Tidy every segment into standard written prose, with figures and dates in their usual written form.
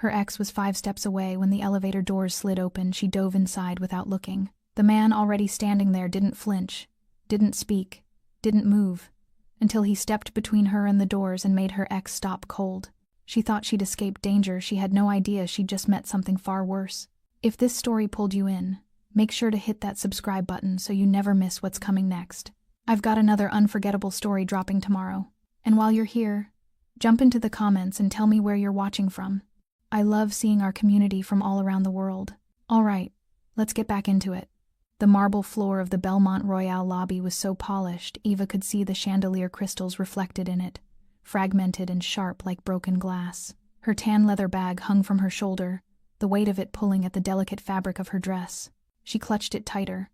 Her ex was 5 steps away when the elevator doors slid open. She dove inside without looking. The man already standing there didn't flinch, didn't speak, didn't move, until he stepped between her and the doors and made her ex stop cold. She thought she'd escaped danger. She had no idea she'd just met something far worse. If this story pulled you in, make sure to hit that subscribe button so you never miss what's coming next. I've got another unforgettable story dropping tomorrow. And while you're here, jump into the comments and tell me where you're watching from. I love seeing our community from all around the world. All right, let's get back into it. The marble floor of the Belmont Royale lobby was so polished, Eva could see the chandelier crystals reflected in it, fragmented and sharp like broken glass. Her tan leather bag hung from her shoulder, the weight of it pulling at the delicate fabric of her dress. She clutched it tighter,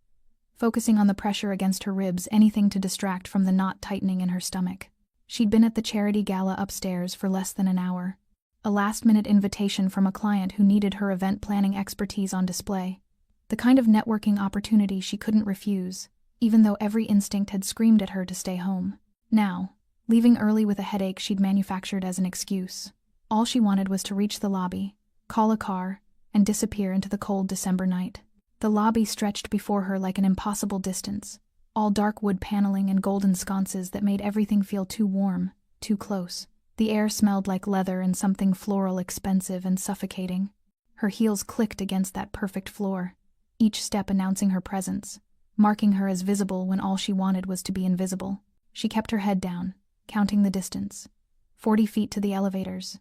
focusing on the pressure against her ribs, anything to distract from the knot tightening in her stomach. She'd been at the charity gala upstairs for less than an hour. A last-minute invitation from a client who needed her event planning expertise on display. The kind of networking opportunity she couldn't refuse, even though every instinct had screamed at her to stay home. Now, leaving early with a headache she'd manufactured as an excuse, all she wanted was to reach the lobby, call a car, and disappear into the cold December night. The lobby stretched before her like an impossible distance, all dark wood paneling and golden sconces that made everything feel too warm, too close. The air smelled like leather and something floral, expensive and suffocating. Her heels clicked against that perfect floor, each step announcing her presence, marking her as visible when all she wanted was to be invisible. She kept her head down, counting the distance. 40 feet to the elevators.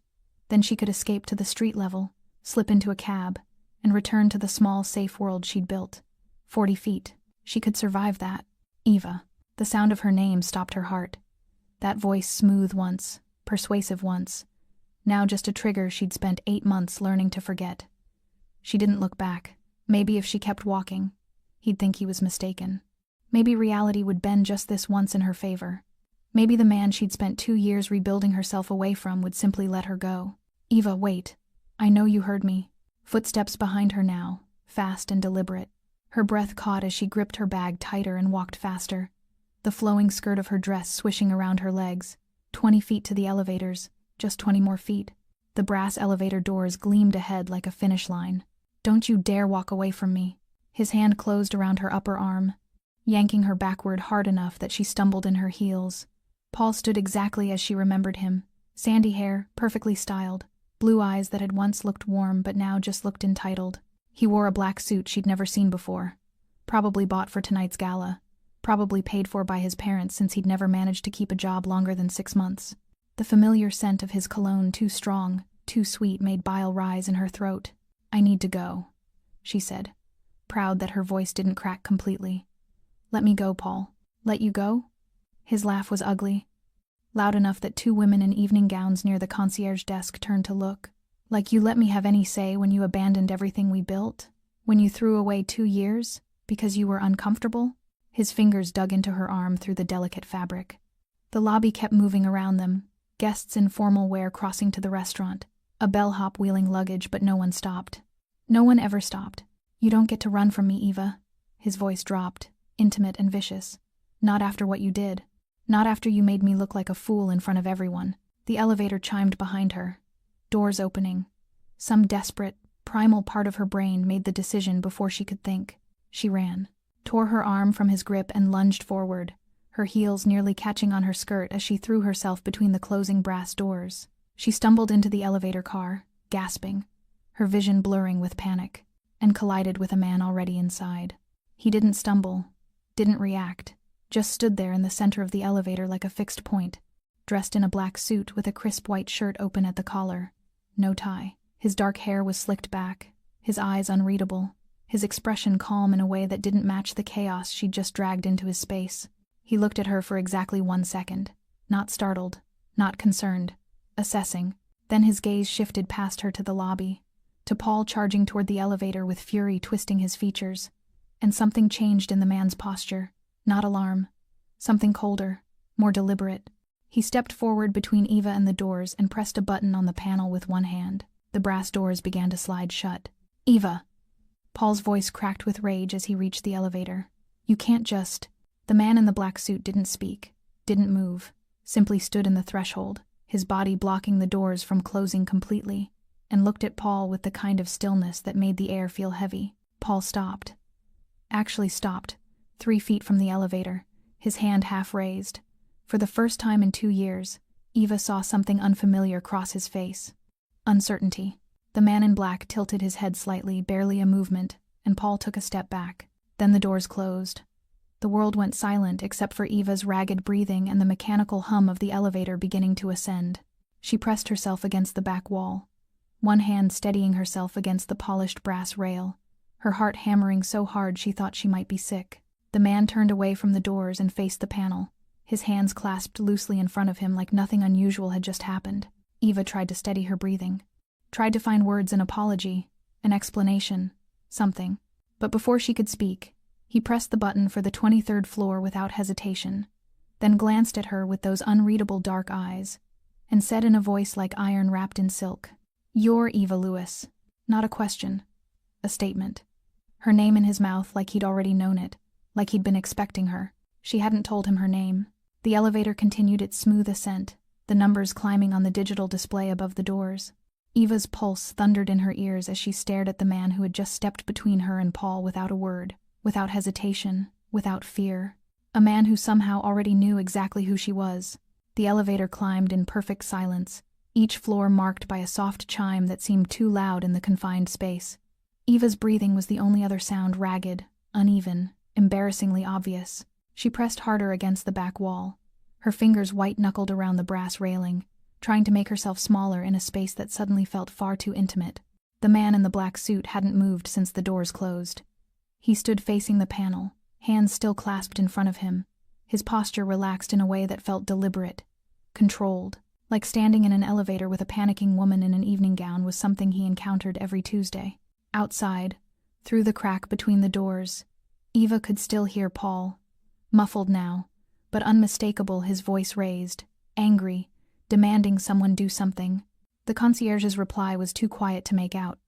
Then she could escape to the street level, slip into a cab, and return to the small, safe world she'd built. 40 feet. She could survive that. Eva. The sound of her name stopped her heart. That voice, smooth once, persuasive once, now just a trigger she'd spent 8 months learning to forget. She didn't look back. Maybe if she kept walking, he'd think he was mistaken. Maybe reality would bend just this once in her favor. Maybe the man she'd spent 2 years rebuilding herself away from would simply let her go. Eva, wait. I know you heard me. Footsteps behind her now, fast and deliberate. Her breath caught as she gripped her bag tighter and walked faster, the flowing skirt of her dress swishing around her legs. 20 feet to the elevators, just 20 more feet. The brass elevator doors gleamed ahead like a finish line. Don't you dare walk away from me. His hand closed around her upper arm, yanking her backward hard enough that she stumbled in her heels. Paul stood exactly as she remembered him. Sandy hair, perfectly styled, blue eyes that had once looked warm but now just looked entitled. He wore a black suit she'd never seen before. Probably bought for tonight's gala. Probably paid for by his parents since he'd never managed to keep a job longer than 6 months. The familiar scent of his cologne, too strong, too sweet, made bile rise in her throat. I need to go, she said, proud that her voice didn't crack completely. Let me go, Paul. Let you go? His laugh was ugly, loud enough that 2 women in evening gowns near the concierge desk turned to look. Like you let me have any say when you abandoned everything we built? When you threw away 2 years? Because you were uncomfortable? His fingers dug into her arm through the delicate fabric. The lobby kept moving around them, guests in formal wear crossing to the restaurant, a bellhop wheeling luggage, but no one stopped. No one ever stopped. You don't get to run from me, Eva. His voice dropped, intimate and vicious. Not after what you did. Not after you made me look like a fool in front of everyone. The elevator chimed behind her. Doors opening. Some desperate, primal part of her brain made the decision before she could think. She ran, tore her arm from his grip and lunged forward, her heels nearly catching on her skirt as she threw herself between the closing brass doors. She stumbled into the elevator car, gasping, her vision blurring with panic, and collided with a man already inside. He didn't stumble, didn't react, just stood there in the center of the elevator like a fixed point, dressed in a black suit with a crisp white shirt open at the collar. No tie. His dark hair was slicked back, his eyes unreadable, his expression calm in a way that didn't match the chaos she'd just dragged into his space. He looked at her for exactly 1 second, not startled, not concerned, assessing. Then his gaze shifted past her to the lobby, to Paul charging toward the elevator with fury twisting his features. And something changed in the man's posture. Not alarm. Something colder, more deliberate. He stepped forward between Eva and the doors and pressed a button on the panel with one hand. The brass doors began to slide shut. Eva! Paul's voice cracked with rage as he reached the elevator. You can't just... The man in the black suit didn't speak, didn't move, simply stood in the threshold, his body blocking the doors from closing completely. and looked at Paul with the kind of stillness that made the air feel heavy. Paul stopped. Actually stopped, 3 feet from the elevator, his hand half raised. For the first time in 2 years, Eva saw something unfamiliar cross his face. Uncertainty. The man in black tilted his head slightly, barely a movement, and Paul took a step back. Then the doors closed. The world went silent except for Eva's ragged breathing and the mechanical hum of the elevator beginning to ascend. She pressed herself against the back wall, one hand steadying herself against the polished brass rail, her heart hammering so hard she thought she might be sick. The man turned away from the doors and faced the panel, his hands clasped loosely in front of him like nothing unusual had just happened. Eva tried to steady her breathing, tried to find words, an apology, an explanation, something. But before she could speak, he pressed the button for the 23rd floor without hesitation, then glanced at her with those unreadable dark eyes, and said in a voice like iron wrapped in silk, "You're Eva Lewis." Not a question, a statement. Her name in his mouth like he'd already known it, like he'd been expecting her. She hadn't told him her name. The elevator continued its smooth ascent, the numbers climbing on the digital display above the doors. Eva's pulse thundered in her ears as she stared at the man who had just stepped between her and Paul without a word, without hesitation, without fear. A man who somehow already knew exactly who she was. The elevator climbed in perfect silence, each floor marked by a soft chime that seemed too loud in the confined space. Eva's breathing was the only other sound, ragged, uneven, embarrassingly obvious. She pressed harder against the back wall, her fingers white-knuckled around the brass railing, trying to make herself smaller in a space that suddenly felt far too intimate. The man in the black suit hadn't moved since the doors closed. He stood facing the panel, hands still clasped in front of him, his posture relaxed in a way that felt deliberate, controlled, like standing in an elevator with a panicking woman in an evening gown was something he encountered every Tuesday. Outside, through the crack between the doors, Eva could still hear Paul, muffled now, but unmistakable, his voice raised, angry, demanding someone do something. The concierge's reply was too quiet to make out,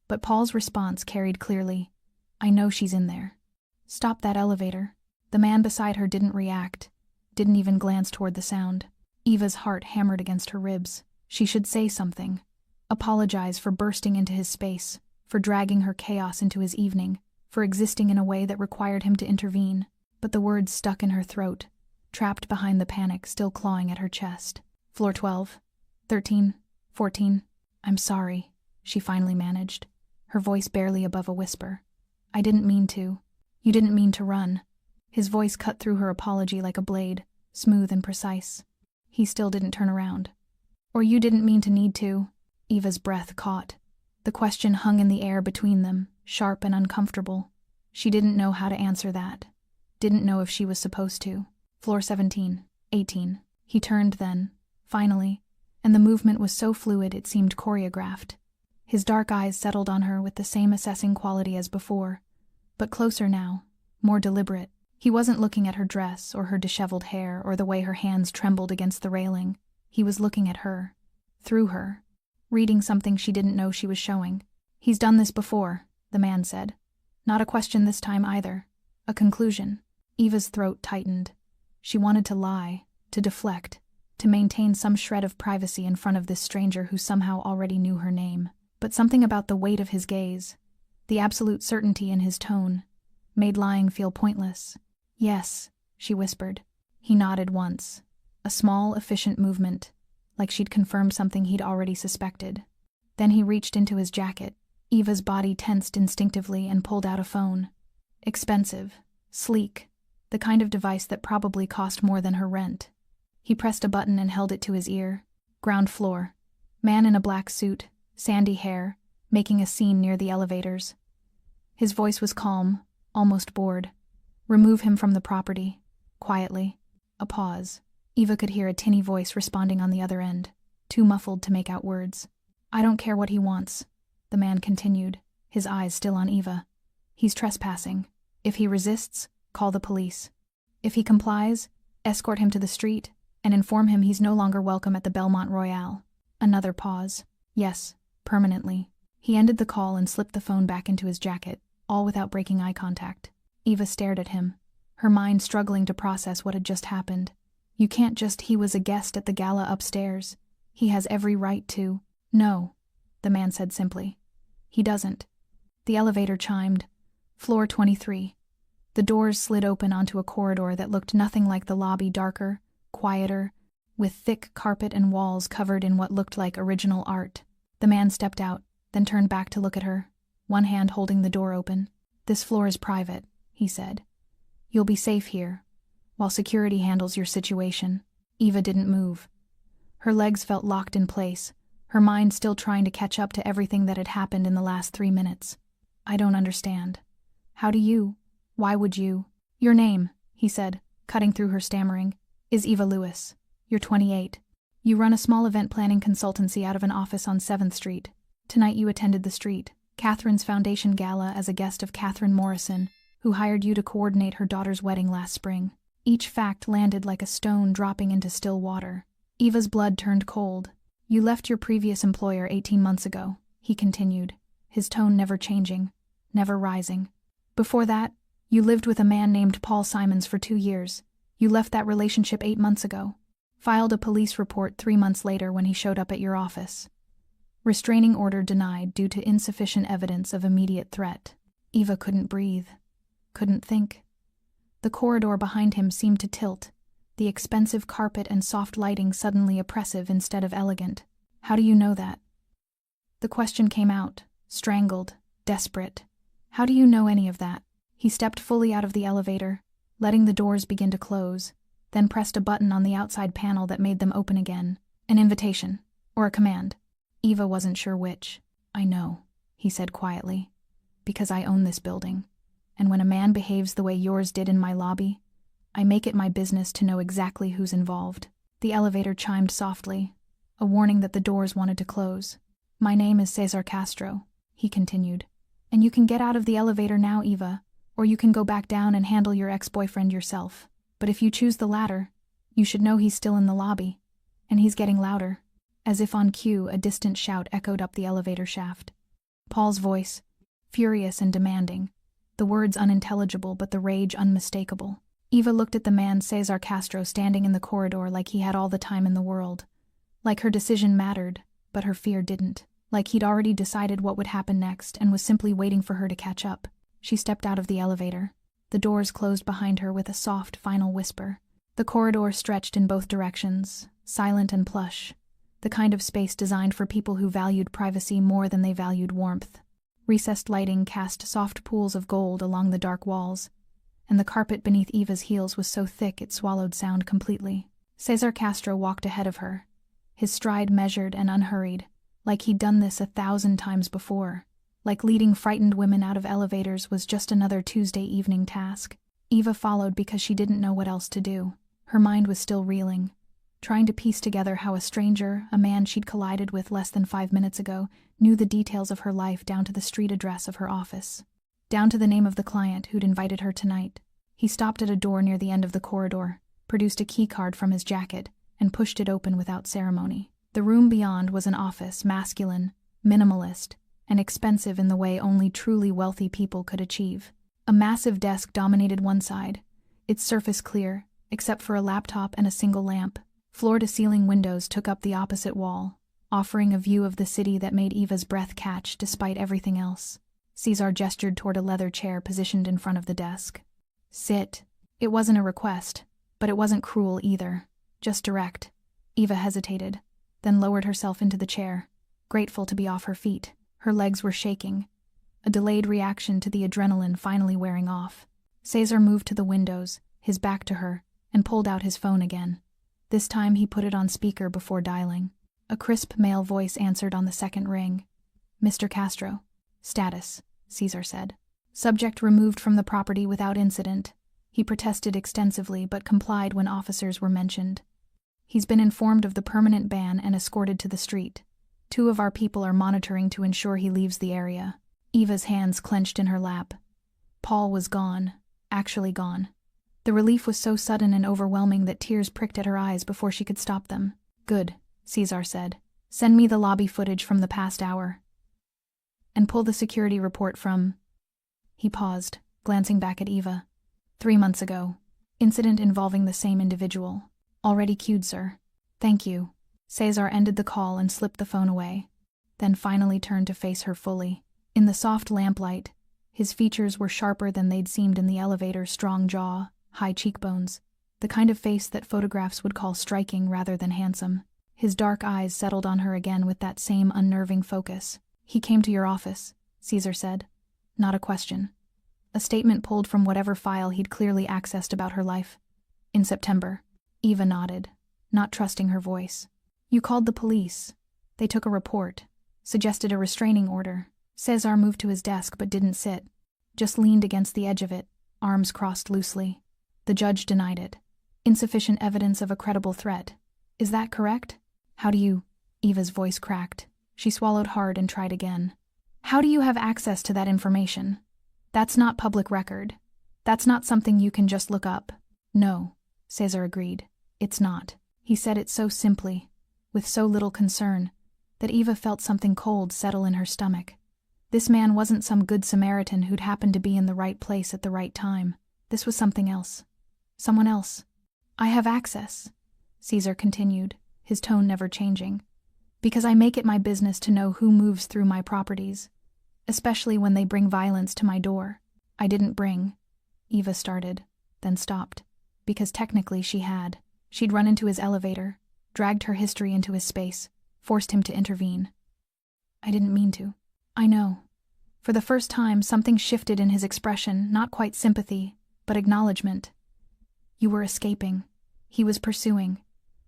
but Paul's response carried clearly, "I know she's in there. Stop that elevator." The man beside her didn't react, didn't even glance toward the sound. Eva's heart hammered against her ribs. She should say something, apologize for bursting into his space, for dragging her chaos into his evening, for existing in a way that required him to intervene. But the words stuck in her throat, trapped behind the panic still clawing at her chest. "Floor 12, 13, 14. I'm sorry," she finally managed, her voice barely above a whisper. "I didn't mean to." "You didn't mean to run." His voice cut through her apology like a blade, smooth and precise. He still didn't turn around. "Or you didn't mean to need to." Eva's breath caught. The question hung in the air between them, sharp and uncomfortable. She didn't know how to answer that. Didn't know if she was supposed to. "Floor 17, 18. He turned then, finally, and the movement was so fluid it seemed choreographed. His dark eyes settled on her with the same assessing quality as before, but closer now, more deliberate. He wasn't looking at her dress or her disheveled hair or the way her hands trembled against the railing. He was looking at her, through her, reading something she didn't know she was showing. "He's done this before," the man said. Not a question this time either. A conclusion. Eva's throat tightened. She wanted to lie, to deflect, to maintain some shred of privacy in front of this stranger who somehow already knew her name. But something about the weight of his gaze, the absolute certainty in his tone, made lying feel pointless. "Yes," she whispered. He nodded once, a small, efficient movement, like she'd confirmed something he'd already suspected. Then he reached into his jacket. Eva's body tensed instinctively and pulled out a phone. Expensive, sleek, the kind of device that probably cost more than her rent. He pressed a button and held it to his ear. Ground floor. Man in a black suit, sandy hair, making a scene near the elevators. His voice was calm, almost bored. "Remove him from the property." Quietly. A pause. Eva could hear a tinny voice responding on the other end, too muffled to make out words. "I don't care what he wants," the man continued, his eyes still on Eva. "He's trespassing. If he resists, call the police. If he complies, escort him to the street and inform him he's no longer welcome at the Belmont Royale." Another pause. "Yes, permanently." He ended the call and slipped the phone back into his jacket, all without breaking eye contact. Eva stared at him, her mind struggling to process what had just happened. You can't just, he was a guest at the gala upstairs. He has every right to. No. the man said simply. He doesn't. The elevator chimed. Floor 23. The doors slid open onto a corridor that looked nothing like the lobby, darker, quieter, with thick carpet and walls covered in what looked like original art. The man stepped out, then turned back to look at her, one hand holding the door open. This floor is private, he said. You'll be safe here, while security handles your situation. Eva didn't move. Her legs felt locked in place, her mind still trying to catch up to everything that had happened in the last 3 minutes. I don't understand. How do you? Why would you? Your name, he said, cutting through her stammering, is Eva Lewis. You're 28. You run a small event planning consultancy out of an office on 7th Street. Tonight you attended the Street, Catherine's Foundation Gala as a guest of Catherine Morrison, who hired you to coordinate her daughter's wedding last spring. Each fact landed like a stone dropping into still water. Eva's blood turned cold. You left your previous employer 18 months ago, he continued, his tone never changing, never rising. Before that, you lived with a man named Paul Simons for 2 years. You left that relationship 8 months ago. Filed a police report 3 months later when he showed up at your office. Restraining order denied due to insufficient evidence of immediate threat. Eva couldn't breathe. Couldn't think. The corridor behind him seemed to tilt, the expensive carpet and soft lighting suddenly oppressive instead of elegant. How do you know that? The question came out, strangled, desperate. How do you know any of that? He stepped fully out of the elevator, letting the doors begin to close, then pressed a button on the outside panel that made them open again. An invitation, or a command. Eva wasn't sure which. I know, he said quietly, because I own this building. And when a man behaves the way yours did in my lobby, I make it my business to know exactly who's involved. The elevator chimed softly, a warning that the doors wanted to close. My name is Cesar Castro, he continued. And you can get out of the elevator now, Eva, or you can go back down and handle your ex-boyfriend yourself. But if you choose the latter, you should know he's still in the lobby. And he's getting louder. As if on cue, a distant shout echoed up the elevator shaft. Paul's voice, furious and demanding, the words unintelligible but the rage unmistakable. Eva looked at the man Cesar Castro standing in the corridor like he had all the time in the world. Like her decision mattered, but her fear didn't. Like he'd already decided what would happen next and was simply waiting for her to catch up. She stepped out of the elevator. The doors closed behind her with a soft, final whisper. The corridor stretched in both directions, silent and plush, the kind of space designed for people who valued privacy more than they valued warmth. Recessed lighting cast soft pools of gold along the dark walls, and the carpet beneath Eva's heels was so thick it swallowed sound completely. Cesar Castro walked ahead of her, his stride measured and unhurried, like he'd done this 1,000 times before. Like leading frightened women out of elevators was just another Tuesday evening task. Eva followed because she didn't know what else to do. Her mind was still reeling, trying to piece together how a stranger, a man she'd collided with less than 5 minutes ago, knew the details of her life down to the street address of her office, down to the name of the client who'd invited her tonight. He stopped at a door near the end of the corridor, produced a key card from his jacket, and pushed it open without ceremony. The room beyond was an office, masculine, minimalist, and expensive in the way only truly wealthy people could achieve. A massive desk dominated one side, its surface clear, except for a laptop and a single lamp. Floor-to-ceiling windows took up the opposite wall, offering a view of the city that made Eva's breath catch despite everything else. Cesar gestured toward a leather chair positioned in front of the desk. Sit. It wasn't a request, but it wasn't cruel either, just direct. Eva hesitated, then lowered herself into the chair, grateful to be off her feet. Her legs were shaking, a delayed reaction to the adrenaline finally wearing off. Cesar moved to the windows, his back to her, and pulled out his phone again. This time he put it on speaker before dialing. A crisp male voice answered on the second ring. Mr. Castro. Status, Cesar said. Subject removed from the property without incident. He protested extensively but complied when officers were mentioned. He's been informed of the permanent ban and escorted to the street. 2 of our people are monitoring to ensure he leaves the area. Eva's hands clenched in her lap. Paul was gone, actually gone. The relief was so sudden and overwhelming that tears pricked at her eyes before she could stop them. Good, Cesar said. Send me the lobby footage from the past hour. And pull the security report from... He paused, glancing back at Eva. 3 months ago. Incident involving the same individual. Already queued, sir. Thank you. Cesar ended the call and slipped the phone away. then finally turned to face her fully. In the soft lamplight, his features were sharper than they'd seemed in the elevator's strong jaw, high cheekbones, the kind of face that photographs would call striking rather than handsome. His dark eyes settled on her again with that same unnerving focus. "He came to your office," Caesar said. Not a question. A statement pulled from whatever file he'd clearly accessed about her life. "In September." Eva nodded, not trusting her voice. "You called the police. They took a report, suggested a restraining order." Cesar moved to his desk but didn't sit, just leaned against the edge of it, arms crossed loosely. "The judge denied it. Insufficient evidence of a credible threat. Is that correct?" "How do you—" Eva's voice cracked. She swallowed hard and tried again. "How do you have access to that information? That's not public record. That's not something you can just look up." "No," Cesar agreed. "It's not." He said it so simply, with so little concern, that Eva felt something cold settle in her stomach. This man wasn't some good Samaritan who'd happened to be in the right place at the right time. This was something else. Someone else. "I have access," Caesar continued, his tone never changing, "because I make it my business to know who moves through my properties, especially when they bring violence to my door." "I didn't bring," Eva started, then stopped, because technically she had. She'd run into his elevator, dragged her history into his space, forced him to intervene. "I didn't mean to." "I know." For the first time, something shifted in his expression, not quite sympathy, but acknowledgement. "You were escaping. He was pursuing."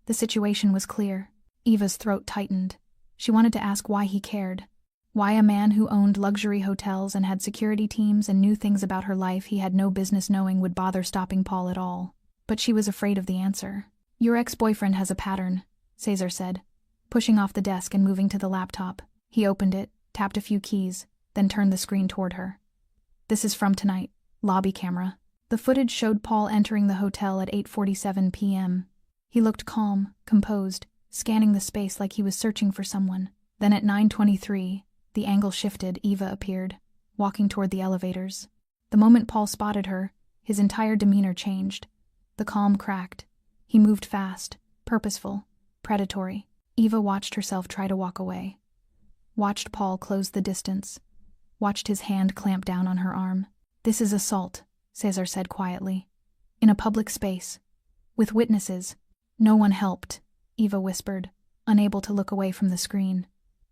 The situation was clear. Eva's throat tightened. She wanted to ask why he cared. Why a man who owned luxury hotels and had security teams and knew things about her life he had no business knowing would bother stopping Paul at all. But she was afraid of the answer. "Your ex-boyfriend has a pattern," Caesar said, pushing off the desk and moving to the laptop. He opened it, tapped a few keys, then turned the screen toward her. "This is from tonight. Lobby camera." The footage showed Paul entering the hotel at 8:47 p.m. He looked calm, composed, scanning the space like he was searching for someone. Then at 9:23, the angle shifted. Eva appeared, walking toward the elevators. The moment Paul spotted her, his entire demeanor changed. The calm cracked. He moved fast, purposeful, predatory. Eva watched herself try to walk away. Watched Paul close the distance. Watched his hand clamp down on her arm. "This is assault," Cesar said quietly. "In a public space. With witnesses." "No one helped," Eva whispered, unable to look away from the screen.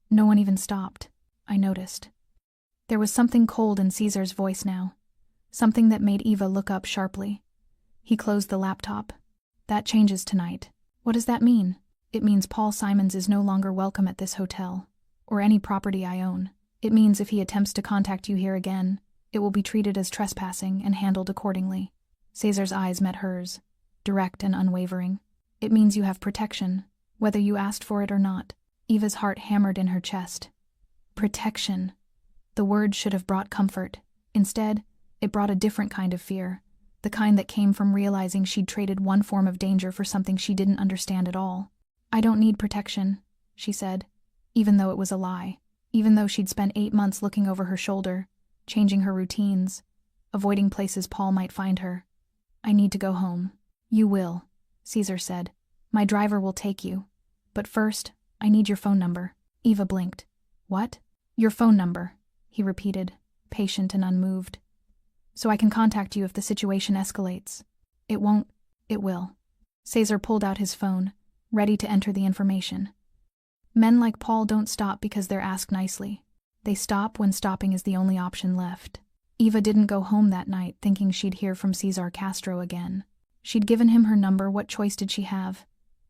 "No one even stopped." "I noticed." There was something cold in Caesar's voice now. Something that made Eva look up sharply. He closed the laptop. "That changes tonight." "What does that mean?" "It means Paul Simons is no longer welcome at this hotel, or any property I own. It means if he attempts to contact you here again, it will be treated as trespassing and handled accordingly." Cesar's eyes met hers, direct and unwavering. "It means you have protection, whether you asked for it or not." Eva's heart hammered in her chest. Protection. The word should have brought comfort. Instead, it brought a different kind of fear, the kind that came from realizing she'd traded one form of danger for something she didn't understand at all. "I don't need protection," she said, even though it was a lie, even though she'd spent 8 months looking over her shoulder, changing her routines, avoiding places Paul might find her. "I need to go home." "You will," Caesar said. "My driver will take you. But first, I need your phone number." Eva blinked. "What?" "Your phone number," he repeated, patient and unmoved. "So I can contact you if the situation escalates." "It won't." "It will." Caesar pulled out his phone, ready to enter the information. Men like Paul don't stop because they're asked nicely. They stop when stopping is the only option left. Eva didn't go home that night thinking she'd hear from Cesar Castro again. She'd given him her number, what choice did she have?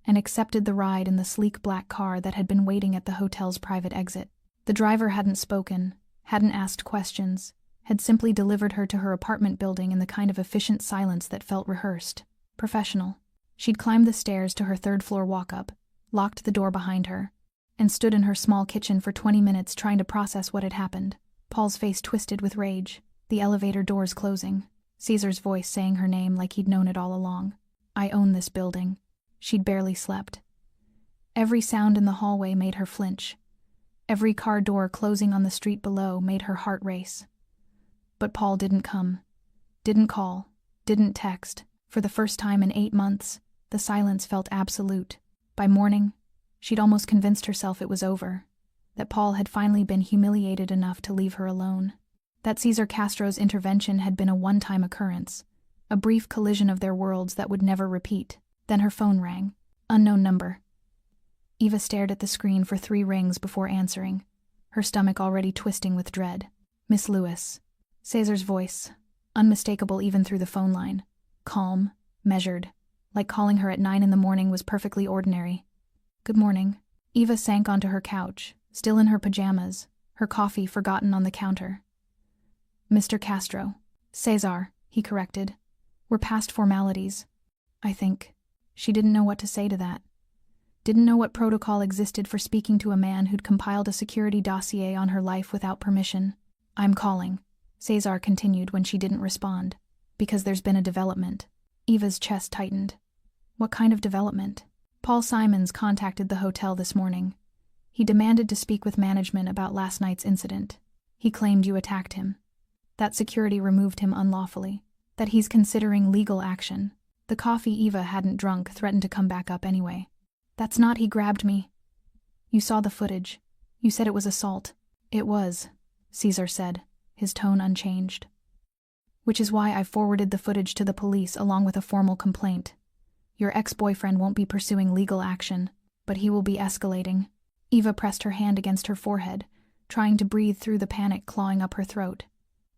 And accepted the ride in the sleek black car that had been waiting at the hotel's private exit. The driver hadn't spoken, hadn't asked questions, had simply delivered her to her apartment building in the kind of efficient silence that felt rehearsed, professional. She'd climbed the stairs to her third-floor walk-up, locked the door behind her, and stood in her small kitchen for 20 minutes trying to process what had happened. Paul's face twisted with rage, the elevator doors closing, Caesar's voice saying her name like he'd known it all along. "I own this building." She'd barely slept. Every sound in the hallway made her flinch. Every car door closing on the street below made her heart race. But Paul didn't come. Didn't call. Didn't text. For the first time in 8 months, the silence felt absolute. By morning, she'd almost convinced herself it was over. that Paul had finally been humiliated enough to leave her alone. That Cesar Castro's intervention had been a one-time occurrence, a brief collision of their worlds that would never repeat. Then her phone rang. Unknown number. Eva stared at the screen for 3 rings before answering, her stomach already twisting with dread. Miss Lewis. Cesar's voice, unmistakable even through the phone line. Calm, measured, like calling her at 9 in the morning was perfectly ordinary. Good morning. Eva sank onto her couch, still in her pajamas, her coffee forgotten on the counter. Mr. Castro. Cesar, he corrected. We're past formalities. I think. She didn't know what to say to that. Didn't know what protocol existed for speaking to a man who'd compiled a security dossier on her life without permission. I'm calling, Cesar continued when she didn't respond, because there's been a development. Eva's chest tightened. What kind of development? Paul Simons contacted the hotel this morning. He demanded to speak with management about last night's incident. He claimed you attacked him. That security removed him unlawfully. That he's considering legal action. The coffee Eva hadn't drunk threatened to come back up anyway. That's not he grabbed me. You saw the footage. You said it was assault. It was, Cesar said, his tone unchanged. Which is why I forwarded the footage to the police along with a formal complaint. Your ex-boyfriend won't be pursuing legal action, but he will be escalating. Eva pressed her hand against her forehead, trying to breathe through the panic clawing up her throat.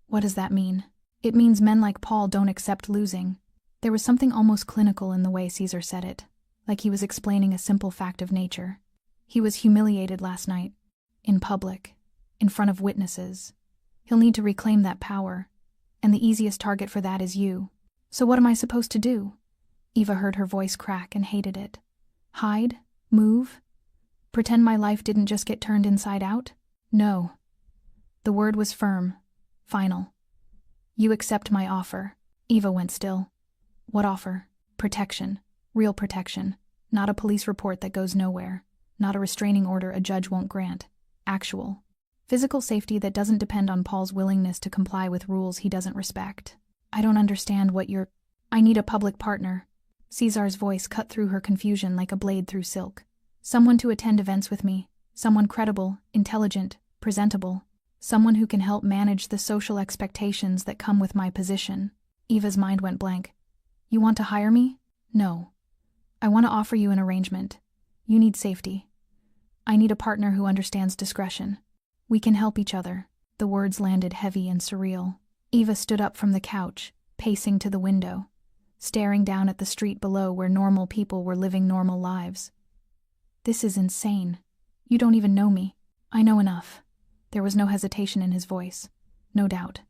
What does that mean? It means men like Paul don't accept losing. There was something almost clinical in the way Cesar said it, like he was explaining a simple fact of nature. He was humiliated last night. In public. In front of witnesses. He'll need to reclaim that power. And the easiest target for that is you. So what am I supposed to do? Eva heard her voice crack and hated it. Hide? Move? Pretend my life didn't just get turned inside out? No. The word was firm. Final. You accept my offer. Eva went still. What offer? Protection. Real protection. Not a police report that goes nowhere. Not a restraining order a judge won't grant. Actual. Physical safety that doesn't depend on Paul's willingness to comply with rules he doesn't respect. I don't understand what you're... I need a public partner. Cesar's voice cut through her confusion like a blade through silk. Someone to attend events with me. Someone credible, intelligent, presentable. Someone who can help manage the social expectations that come with my position. Eva's mind went blank. You want to hire me? No. I want to offer you an arrangement. You need safety. I need a partner who understands discretion. We can help each other. The words landed heavy and surreal. Eva stood up from the couch, pacing to the window, staring down at the street below where normal people were living normal lives. This is insane. You don't even know me. I know enough. There was no hesitation in his voice. No doubt.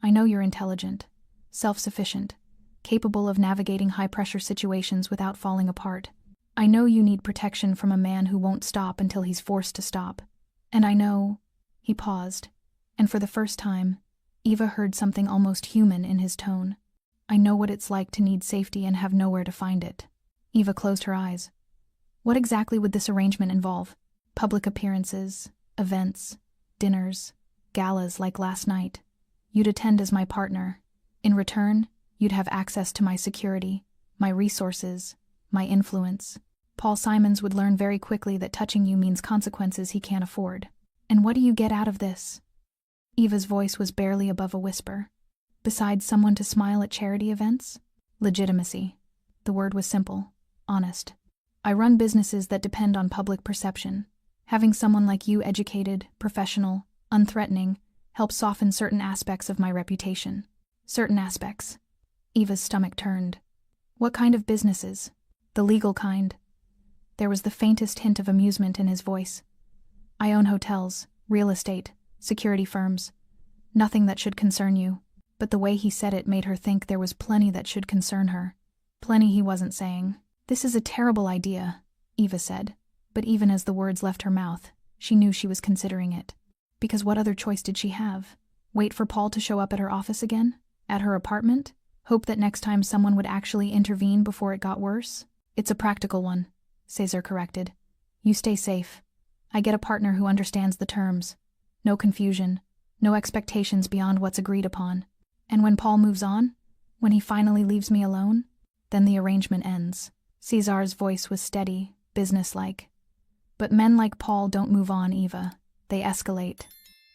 I know you're intelligent, self-sufficient, capable of navigating high-pressure situations without falling apart. I know you need protection from a man who won't stop until he's forced to stop. And I know... He paused, and for the first time, Eva heard something almost human in his tone. I know what it's like to need safety and have nowhere to find it. Eva closed her eyes. What exactly would this arrangement involve? Public appearances, events, dinners, galas like last night. You'd attend as my partner. In return, you'd have access to my security, my resources, my influence. Paul Simons would learn very quickly that touching you means consequences he can't afford. And what do you get out of this? Eva's voice was barely above a whisper. Besides someone to smile at charity events? Legitimacy. The word was simple, honest. I run businesses that depend on public perception. Having someone like you educated, professional, unthreatening, helps soften certain aspects of my reputation. Certain aspects. Eva's stomach turned. What kind of businesses? The legal kind. There was the faintest hint of amusement in his voice. I own hotels, real estate, security firms. Nothing that should concern you. But the way he said it made her think there was plenty that should concern her. Plenty he wasn't saying. This is a terrible idea, Eva said. But even as the words left her mouth, she knew she was considering it. Because what other choice did she have? Wait for Paul to show up at her office again? At her apartment? Hope that next time someone would actually intervene before it got worse? It's a practical one, Cesar corrected. You stay safe. I get a partner who understands the terms. No confusion. No expectations beyond what's agreed upon. And when Paul moves on, when he finally leaves me alone, then the arrangement ends. Cesar's voice was steady, businesslike. But men like Paul don't move on, Eva. They escalate.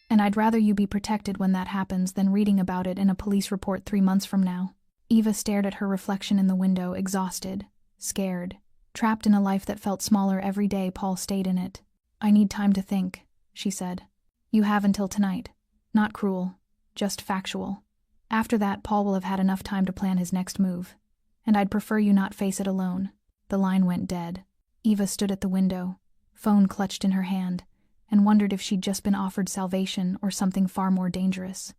And I'd rather you be protected when that happens than reading about it in a police report 3 months from now. Eva stared at her reflection in the window, exhausted, scared, trapped in a life that felt smaller every day Paul stayed in it. I need time to think, she said. You have until tonight. Not cruel, just factual. After that, Paul will have had enough time to plan his next move. And I'd prefer you not face it alone. The line went dead. Eva stood at the window, phone clutched in her hand, and wondered if she'd just been offered salvation or something far more dangerous.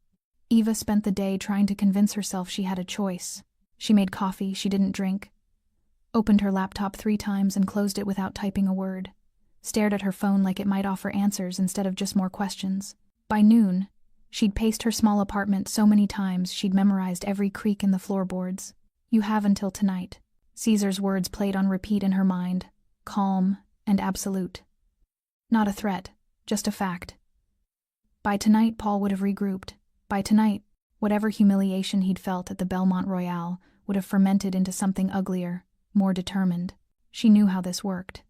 Eva spent the day trying to convince herself she had a choice. She made coffee she didn't drink, opened her laptop 3 times and closed it without typing a word, stared at her phone like it might offer answers instead of just more questions. By noon, she'd paced her small apartment so many times she'd memorized every creak in the floorboards. You have until tonight. Caesar's words played on repeat in her mind, calm and absolute. Not a threat, just a fact. By tonight, Paul would have regrouped. By tonight, whatever humiliation he'd felt at the Belmont Royale would have fermented into something uglier, more determined. She knew how this worked.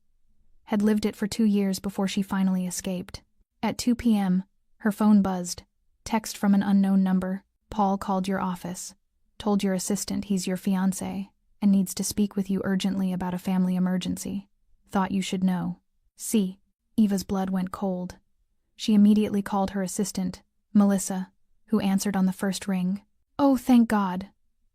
Had lived it for 2 years before she finally escaped. At 2 p.m., her phone buzzed. Text from an unknown number. Paul called your office. Told your assistant he's your fiancé and needs to speak with you urgently about a family emergency. Thought you should know. See. Eva's blood went cold. She immediately called her assistant, Melissa, who answered on the first ring. Oh, thank God,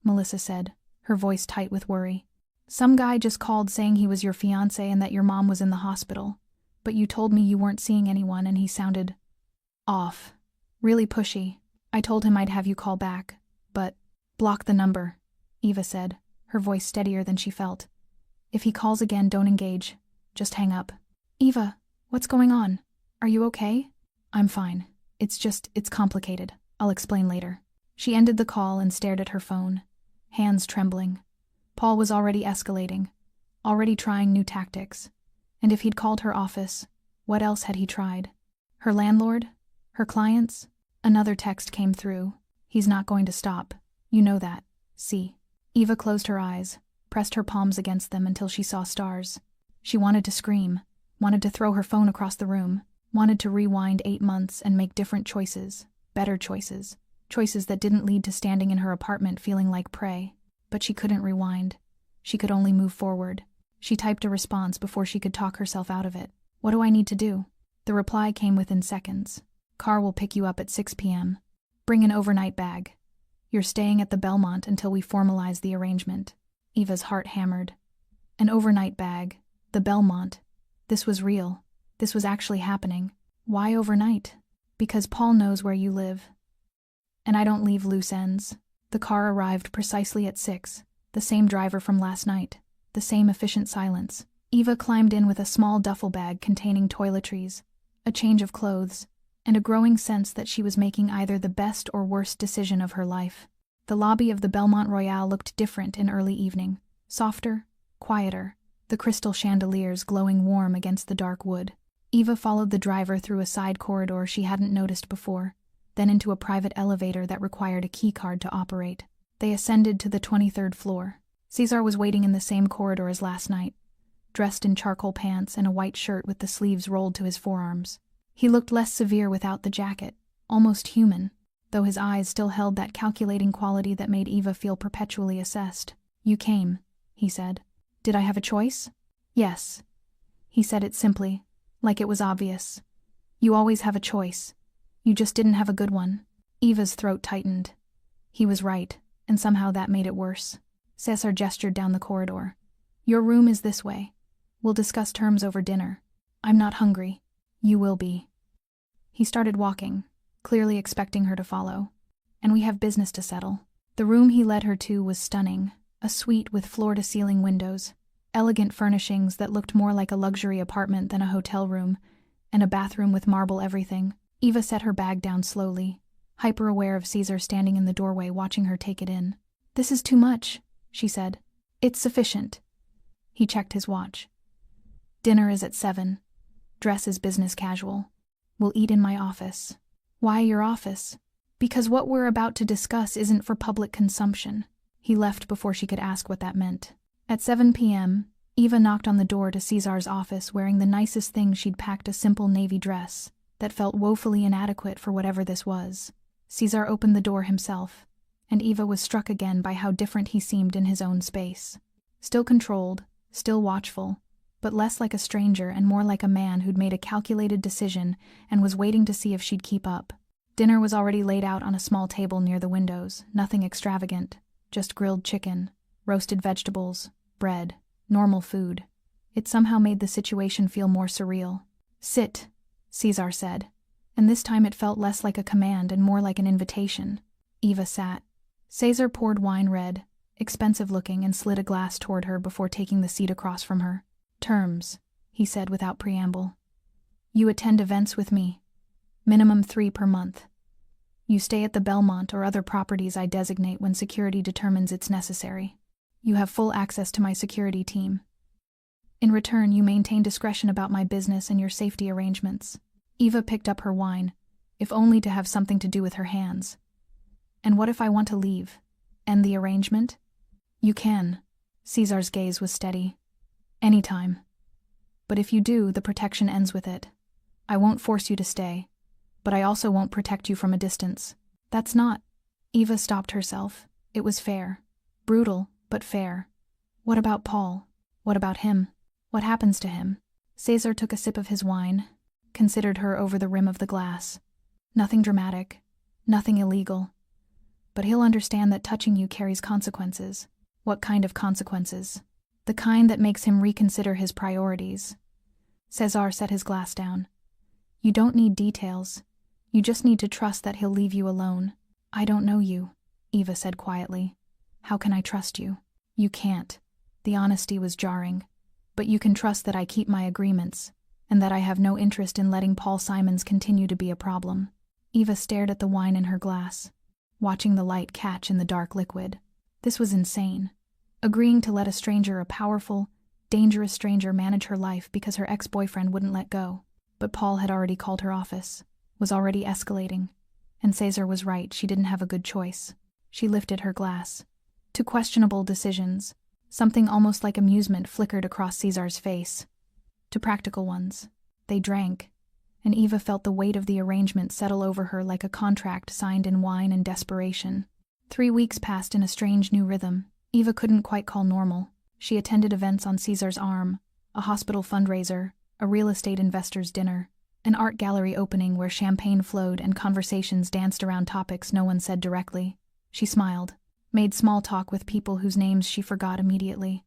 Melissa said, her voice tight with worry. Some guy just called saying he was your fiancé and that your mom was in the hospital, but you told me you weren't seeing anyone and he sounded off. Really pushy. I told him I'd have you call back, but block the number, Eva said, her voice steadier than she felt. If he calls again, don't engage. Just hang up. Eva, what's going on? Are you okay? I'm fine. It's complicated. I'll explain later. She ended the call and stared at her phone, hands trembling. Paul was already escalating, already trying new tactics. And if he'd called her office, what else had he tried? Her landlord? Her clients? Another text came through. He's not going to stop. You know that. See. Eva closed her eyes, pressed her palms against them until she saw stars. She wanted to scream, wanted to throw her phone across the room, wanted to rewind 8 months and make different choices, better choices, choices that didn't lead to standing in her apartment feeling like prey. But she couldn't rewind. She could only move forward. She typed a response before she could talk herself out of it. What do I need to do? The reply came within seconds. Car will pick you up at 6 p.m. Bring an overnight bag. You're staying at the Belmont until we formalize the arrangement. Eva's heart hammered. An overnight bag. The Belmont. This was real. This was actually happening. Why overnight? Because Paul knows where you live. And I don't leave loose ends. The car arrived precisely at 6. The same driver from last night. The same efficient silence. Eva climbed in with a small duffel bag containing toiletries, a change of clothes, and a growing sense that she was making either the best or worst decision of her life. The lobby of the Belmont Royale looked different in early evening. Softer, quieter, the crystal chandeliers glowing warm against the dark wood. Eva followed the driver through a side corridor she hadn't noticed before, then into a private elevator that required a keycard to operate. They ascended to the 23rd floor. Caesar was waiting in the same corridor as last night, dressed in charcoal pants and a white shirt with the sleeves rolled to his forearms. He looked less severe without the jacket, almost human, though his eyes still held that calculating quality that made Eva feel perpetually assessed. You came, he said. Did I have a choice? Yes. He said it simply, like it was obvious. You always have a choice. You just didn't have a good one. Eva's throat tightened. He was right, and somehow that made it worse. Cesar gestured down the corridor. Your room is this way. We'll discuss terms over dinner. I'm not hungry. You will be. He started walking, clearly expecting her to follow. And we have business to settle. The room he led her to was stunning, a suite with floor-to-ceiling windows, elegant furnishings that looked more like a luxury apartment than a hotel room, and a bathroom with marble everything. Eva set her bag down slowly, hyper-aware of Caesar standing in the doorway watching her take it in. This is too much, she said. It's sufficient. He checked his watch. Dinner is at 7. Dress is business casual. We'll eat in my office. Why your office? Because what we're about to discuss isn't for public consumption. He left before she could ask what that meant. At 7 p.m., Eva knocked on the door to Cesar's office wearing the nicest thing she'd packed, a simple navy dress that felt woefully inadequate for whatever this was. Cesar opened the door himself, and Eva was struck again by how different he seemed in his own space. Still controlled, still watchful, but less like a stranger and more like a man who'd made a calculated decision and was waiting to see if she'd keep up. Dinner was already laid out on a small table near the windows, nothing extravagant, just grilled chicken, roasted vegetables, bread, normal food. It somehow made the situation feel more surreal. "Sit," Cesar said, and this time it felt less like a command and more like an invitation. Eva sat. Cesar poured wine, red, expensive looking, and slid a glass toward her before taking the seat across from her. "Terms," he said without preamble. "You attend events with me. Minimum 3 per month. You stay at the Belmont or other properties I designate when security determines it's necessary. You have full access to my security team. In return, you maintain discretion about my business and your safety arrangements." Eva picked up her wine, if only to have something to do with her hands. "And what if I want to leave? End the arrangement?" "You can." Cesar's gaze was steady. "Anytime. But if you do, the protection ends with it. I won't force you to stay, but I also won't protect you from a distance." "That's not..." Eva stopped herself. It was fair. Brutal, but fair. "What about Paul? What about him? What happens to him?" Cesar took a sip of his wine, considered her over the rim of the glass. "Nothing dramatic, nothing illegal. But he'll understand that touching you carries consequences." "What kind of consequences?" "The kind that makes him reconsider his priorities." Cesar set his glass down. "You don't need details. You just need to trust that he'll leave you alone." "I don't know you," Eva said quietly. "How can I trust you?" "You can't." The honesty was jarring. "But you can trust that I keep my agreements, and that I have no interest in letting Paul Simons continue to be a problem." Eva stared at the wine in her glass, watching the light catch in the dark liquid. This was insane. Agreeing to let a stranger, a powerful, dangerous stranger, manage her life because her ex-boyfriend wouldn't let go. But Paul had already called her office, was already escalating, and Cesar was right, she didn't have a good choice. She lifted her glass. To questionable decisions, something almost like amusement flickered across Cesar's face. To practical ones. They drank, and Eva felt the weight of the arrangement settle over her like a contract signed in wine and desperation. 3 weeks passed in a strange new rhythm. Eva couldn't quite call normal. She attended events on Cesar's arm, a hospital fundraiser, a real estate investor's dinner, an art gallery opening where champagne flowed and conversations danced around topics no one said directly. She smiled, made small talk with people whose names she forgot immediately,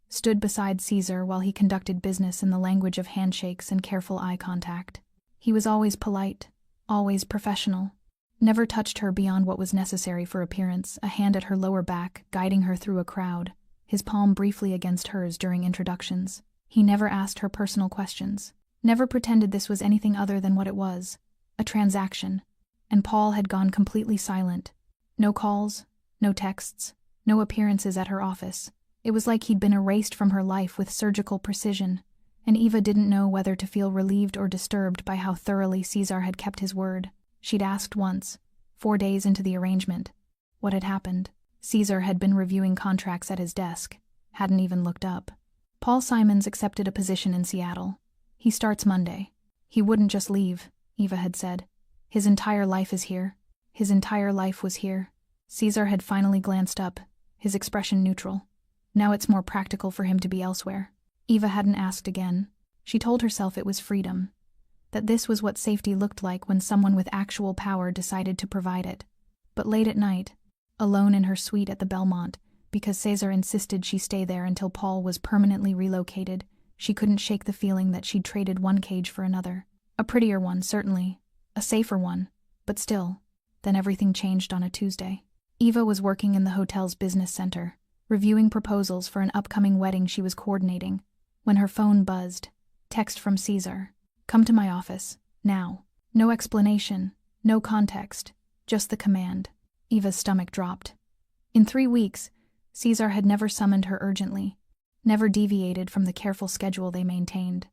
stood beside Cesar while he conducted business in the language of handshakes and careful eye contact. He was always polite, always professional, never touched her beyond what was necessary for appearance, a hand at her lower back, guiding her through a crowd, his palm briefly against hers during introductions. He never asked her personal questions, never pretended this was anything other than what it was, a transaction. And Paul had gone completely silent. No calls, no texts, no appearances at her office. It was like he'd been erased from her life with surgical precision, and Eva didn't know whether to feel relieved or disturbed by how thoroughly Cesar had kept his word. She'd asked once, 4 days into the arrangement, what had happened. Cesar had been reviewing contracts at his desk, hadn't even looked up. Paul Simons accepted a position in Seattle. He starts Monday. He wouldn't just leave, Eva had said. His entire life is here. His entire life was here. Cesar had finally glanced up, his expression neutral. Now it's more practical for him to be elsewhere. Eva hadn't asked again. She told herself it was freedom, that this was what safety looked like when someone with actual power decided to provide it. But late at night, alone in her suite at the Belmont, because Cesar insisted she stay there until Paul was permanently relocated, she couldn't shake the feeling that she'd traded one cage for another. A prettier one, certainly. A safer one. But still. Then everything changed on a Tuesday. Eva was working in the hotel's business center, reviewing proposals for an upcoming wedding she was coordinating, when her phone buzzed. Text from Cesar. "Come to my office. Now." No explanation. No context. Just the command. Eva's stomach dropped. In 3 weeks, Cesar had never summoned her urgently, never deviated from the careful schedule they maintained.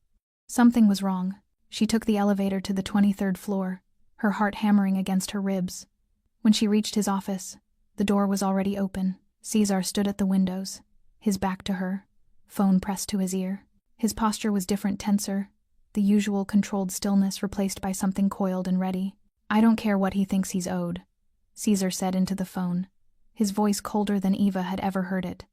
Something was wrong. She took the elevator to the 23rd floor, her heart hammering against her ribs. When she reached his office, the door was already open. Cesar stood at the windows, his back to her, phone pressed to his ear. His posture was different, tenser, the usual controlled stillness replaced by something coiled and ready. "I don't care what he thinks he's owed," Caesar said into the phone, his voice colder than Eva had ever heard it.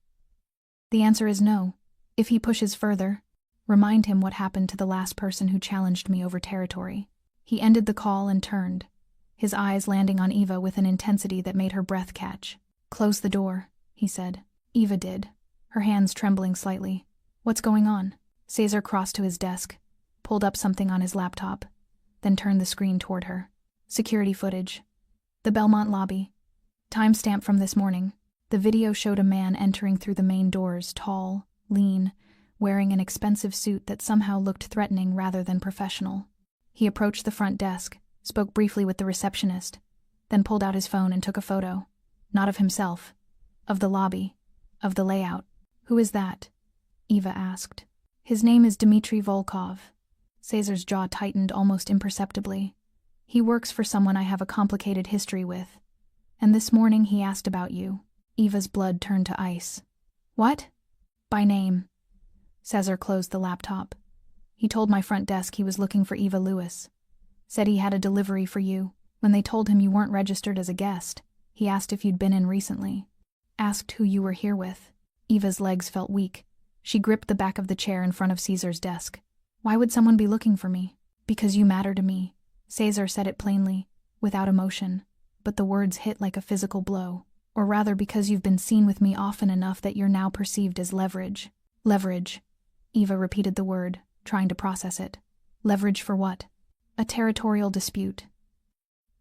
"The answer is no. If he pushes further, remind him what happened to the last person who challenged me over territory." He ended the call and turned, his eyes landing on Eva with an intensity that made her breath catch. "Close the door," he said. Eva did, her hands trembling slightly. "What's going on?" Caesar crossed to his desk, pulled up something on his laptop, then turned the screen toward her. Security footage. The Belmont lobby. Timestamp from this morning. The video showed a man entering through the main doors, tall, lean, wearing an expensive suit that somehow looked threatening rather than professional. He approached the front desk, spoke briefly with the receptionist, then pulled out his phone and took a photo. Not of himself, of the lobby, of the layout. "Who is that?" Eva asked. "His name is Dmitry Volkov." Caesar's jaw tightened almost imperceptibly. "He works for someone I have a complicated history with. And this morning he asked about you." Eva's blood turned to ice. "What?" "By name." Caesar closed the laptop. "He told my front desk he was looking for Eva Lewis. Said he had a delivery for you. When they told him you weren't registered as a guest, he asked if you'd been in recently. Asked who you were here with." Eva's legs felt weak. She gripped the back of the chair in front of Caesar's desk. "Why would someone be looking for me?" "Because you matter to me." Caesar said it plainly, without emotion, but the words hit like a physical blow. "Or rather because you've been seen with me often enough that you're now perceived as leverage." "Leverage." Eva repeated the word, trying to process it. "Leverage for what?" "A territorial dispute.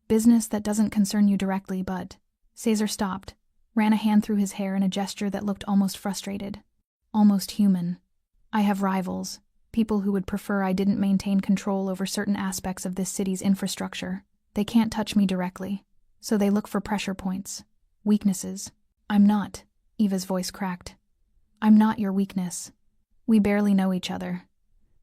Business that doesn't concern you directly, but..." Caesar stopped, ran a hand through his hair in a gesture that looked almost frustrated. Almost human. "I have rivals, people who would prefer I didn't maintain control over certain aspects of this city's infrastructure. They can't touch me directly, so they look for pressure points, weaknesses. I'm not," Eva's voice cracked. "I'm not your weakness. We barely know each other.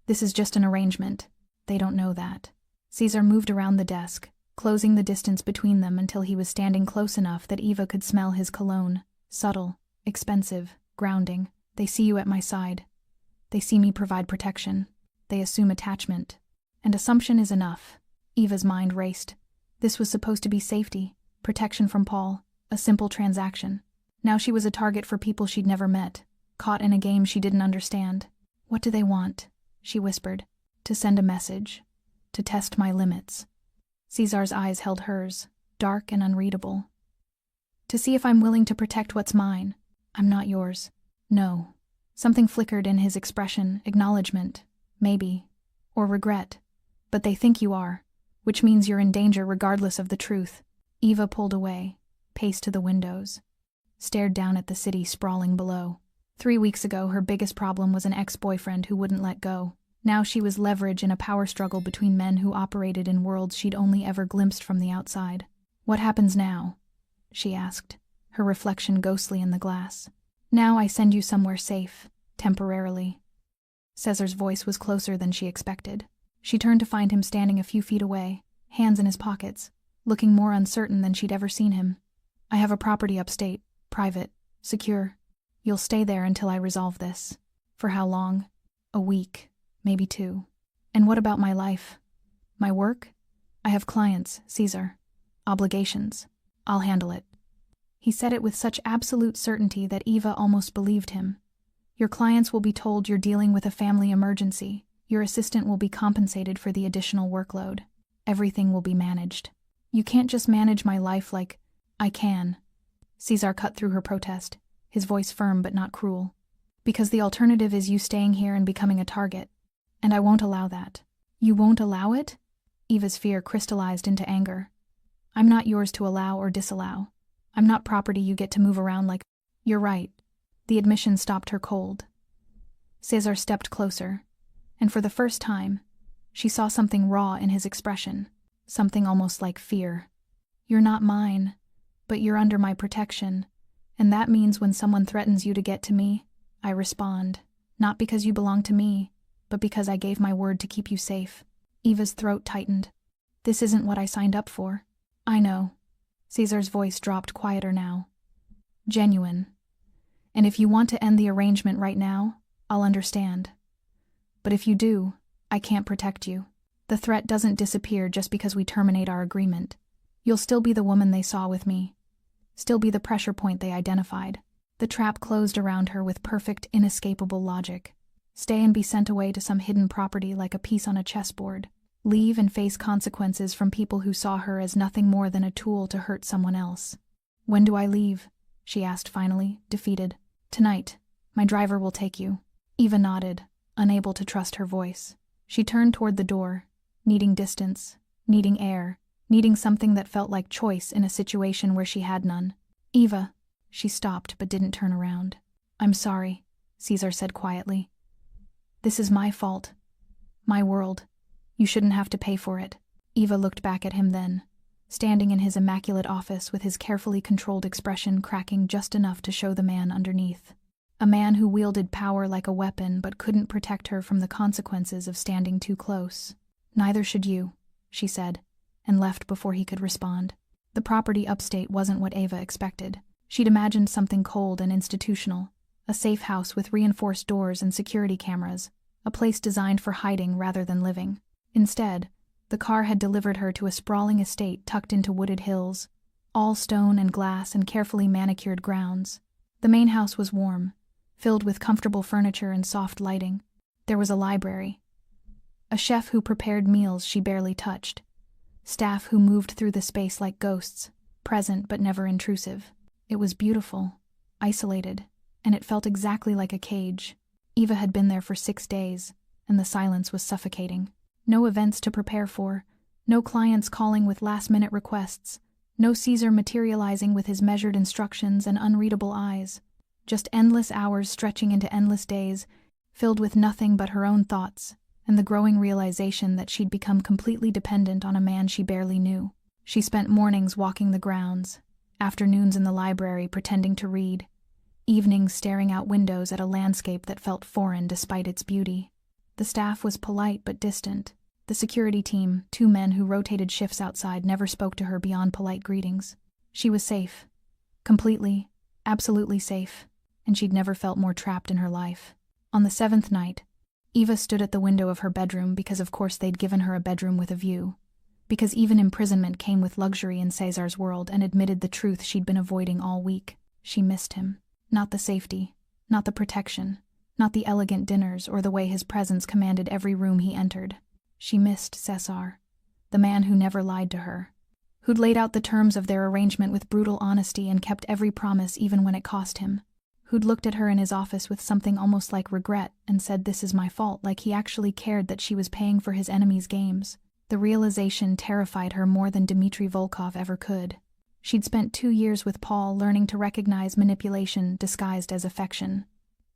This is just an arrangement. They don't know that." Caesar moved around the desk, closing the distance between them until he was standing close enough that Eva could smell his cologne, subtle, expensive, grounding. "They see you at my side. They see me provide protection. They assume attachment. And assumption is enough." Eva's mind raced. This was supposed to be safety, protection from Paul, a simple transaction. Now she was a target for people she'd never met, caught in a game she didn't understand. "What do they want?" she whispered. "To send a message. To test my limits." Caesar's eyes held hers, dark and unreadable. "To see if I'm willing to protect what's mine. I'm not yours." "No." Something flickered in his expression, acknowledgement, maybe, or regret. "But they think you are, which means you're in danger regardless of the truth." Eva pulled away, paced to the windows, stared down at the city sprawling below. 3 weeks ago, her biggest problem was an ex-boyfriend who wouldn't let go. Now she was leverage in a power struggle between men who operated in worlds she'd only ever glimpsed from the outside. "What happens now?" she asked, her reflection ghostly in the glass. "Now I send you somewhere safe, temporarily." Caesar's voice was closer than she expected. She turned to find him standing a few feet away, hands in his pockets, looking more uncertain than she'd ever seen him. "I have a property upstate, private, secure. You'll stay there until I resolve this." "For how long?" "A week, maybe 2. "And what about my life? My work?" "I have clients, Caesar. Obligations. I'll handle it." He said it with such absolute certainty that Eva almost believed him. "Your clients will be told you're dealing with a family emergency. Your assistant will be compensated for the additional workload. Everything will be managed. You can't just manage my life like..." "I can." Caesar cut through her protest, his voice firm but not cruel. "Because the alternative is you staying here and becoming a target. And I won't allow that." "You won't allow it?" Eva's fear crystallized into anger. "I'm not yours to allow or disallow. I'm not property you get to move around like..." "You're right." The admission stopped her cold. Caesar stepped closer, and for the first time, she saw something raw in his expression, something almost like fear. "You're not mine, but you're under my protection, and that means when someone threatens you to get to me, I respond, not because you belong to me, but because I gave my word to keep you safe." Eva's throat tightened. "This isn't what I signed up for." "I know." Caesar's voice dropped quieter now. "Genuine. And if you want to end the arrangement right now, I'll understand. But if you do, I can't protect you. The threat doesn't disappear just because we terminate our agreement. You'll still be the woman they saw with me. Still be the pressure point they identified. The trap closed around her with perfect, inescapable logic. Stay and be sent away to some hidden property like a piece on a chessboard. Leave and face consequences from people who saw her as nothing more than a tool to hurt someone else. When do I leave? She asked finally, defeated. Tonight. My driver will take you. Eva nodded, unable to trust her voice. She turned toward the door, needing distance, needing air, needing something that felt like choice in a situation where she had none. Eva. She stopped but didn't turn around. I'm sorry, Caesar said quietly. This is my fault. My world. You shouldn't have to pay for it. Eva looked back at him then, standing in his immaculate office with his carefully controlled expression cracking just enough to show the man underneath. A man who wielded power like a weapon but couldn't protect her from the consequences of standing too close. Neither should you, she said, and left before he could respond. The property upstate wasn't what Eva expected. She'd imagined something cold and institutional, a safe house with reinforced doors and security cameras, a place designed for hiding rather than living. Instead, the car had delivered her to a sprawling estate tucked into wooded hills, all stone and glass and carefully manicured grounds. The main house was warm, filled with comfortable furniture and soft lighting. There was a library, a chef who prepared meals she barely touched, staff who moved through the space like ghosts, present but never intrusive. It was beautiful, isolated, and it felt exactly like a cage. Eva had been there for 6 days, and the silence was suffocating. No events to prepare for, no clients calling with last-minute requests, no Caesar materializing with his measured instructions and unreadable eyes. Just endless hours stretching into endless days, filled with nothing but her own thoughts, and the growing realization that she'd become completely dependent on a man she barely knew. She spent mornings walking the grounds, afternoons in the library pretending to read, evenings staring out windows at a landscape that felt foreign despite its beauty. The staff was polite but distant. The security team, 2 men who rotated shifts outside, never spoke to her beyond polite greetings. She was safe. Completely, absolutely safe, and she'd never felt more trapped in her life. On the 7th night, Eva stood at the window of her bedroom because of course they'd given her a bedroom with a view, because even imprisonment came with luxury in Cesar's world, and admitted the truth she'd been avoiding all week. She missed him. Not the safety, not the protection, not the elegant dinners or the way his presence commanded every room he entered. She missed Cesar, the man who never lied to her, who'd laid out the terms of their arrangement with brutal honesty and kept every promise even when it cost him, who'd looked at her in his office with something almost like regret and said, "This is my fault," like he actually cared that she was paying for his enemy's games. The realization terrified her more than Dmitry Volkov ever could. She'd spent 2 years with Paul learning to recognize manipulation disguised as affection,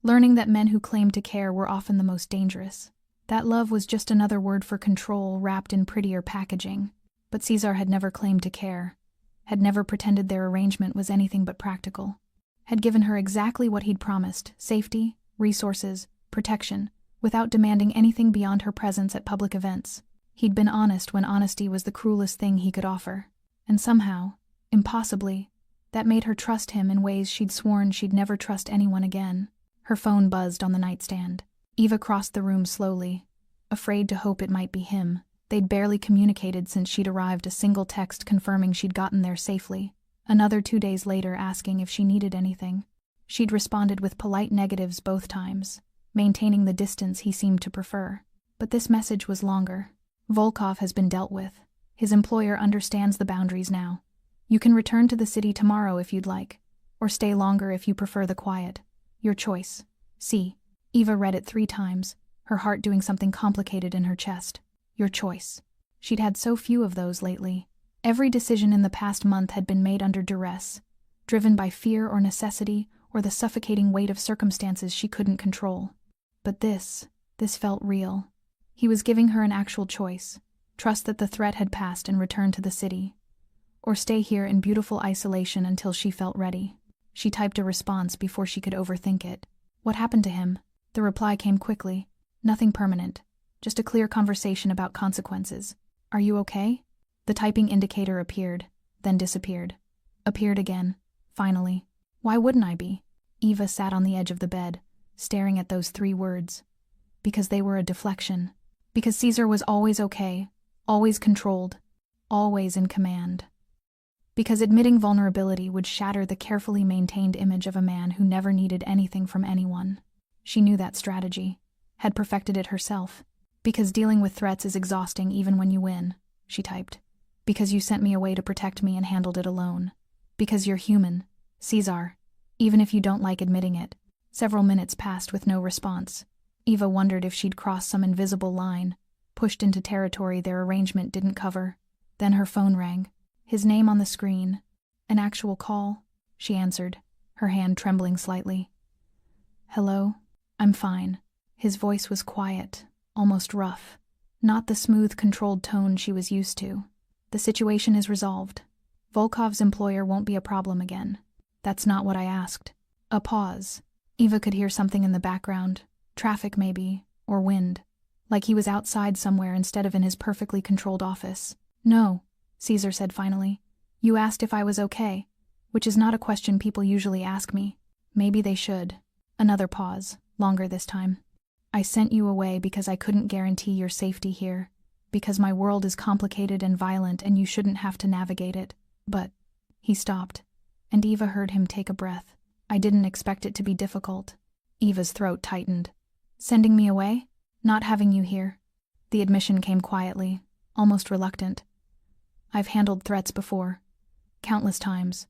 learning that men who claimed to care were often the most dangerous. That love was just another word for control wrapped in prettier packaging. But Caesar had never claimed to care, had never pretended their arrangement was anything but practical, had given her exactly what he'd promised: safety, resources, protection, without demanding anything beyond her presence at public events. He'd been honest when honesty was the cruelest thing he could offer. And somehow, impossibly, that made her trust him in ways she'd sworn she'd never trust anyone again. Her phone buzzed on the nightstand. Eva crossed the room slowly, afraid to hope it might be him. They'd barely communicated since she'd arrived, a single text confirming she'd gotten there safely, another 2 days later asking if she needed anything. She'd responded with polite negatives both times, maintaining the distance he seemed to prefer. But this message was longer. Volkov has been dealt with. His employer understands the boundaries now. You can return to the city tomorrow if you'd like, or stay longer if you prefer the quiet. Your choice. See. Eva read it 3 times, her heart doing something complicated in her chest. Your choice. She'd had so few of those lately. Every decision in the past month had been made under duress, driven by fear or necessity or the suffocating weight of circumstances she couldn't control. But this felt real. He was giving her an actual choice: trust that the threat had passed and return to the city, or stay here in beautiful isolation until she felt ready. She typed a response before she could overthink it. What happened to him? The reply came quickly. Nothing permanent. Just a clear conversation about consequences. Are you okay? The typing indicator appeared, then disappeared. Appeared again, finally. Why wouldn't I be? Eva sat on the edge of the bed, staring at those 3 words. Because they were a deflection. Because Caesar was always okay, always controlled, always in command. Because admitting vulnerability would shatter the carefully maintained image of a man who never needed anything from anyone. She knew that strategy, had perfected it herself. Because dealing with threats is exhausting even when you win, she typed. Because you sent me away to protect me and handled it alone. Because you're human, Caesar, even if you don't like admitting it. Several minutes passed with no response. Eva wondered if she'd crossed some invisible line, pushed into territory their arrangement didn't cover. Then her phone rang. His name on the screen. An actual call, she answered, her hand trembling slightly. Hello? I'm fine. His voice was quiet, almost rough. Not the smooth, controlled tone she was used to. The situation is resolved. Volkov's employer won't be a problem again. That's not what I asked. A pause. Eva could hear something in the background. Traffic maybe, or wind. Like he was outside somewhere instead of in his perfectly controlled office. No, Caesar said finally. You asked if I was okay, which is not a question people usually ask me. Maybe they should. Another pause, longer this time. I sent you away because I couldn't guarantee your safety here, because my world is complicated and violent and you shouldn't have to navigate it. But, he stopped, and Eva heard him take a breath. I didn't expect it to be difficult. Eva's throat tightened. Sending me away? Not having you here. The admission came quietly, almost reluctant. I've handled threats before. Countless times.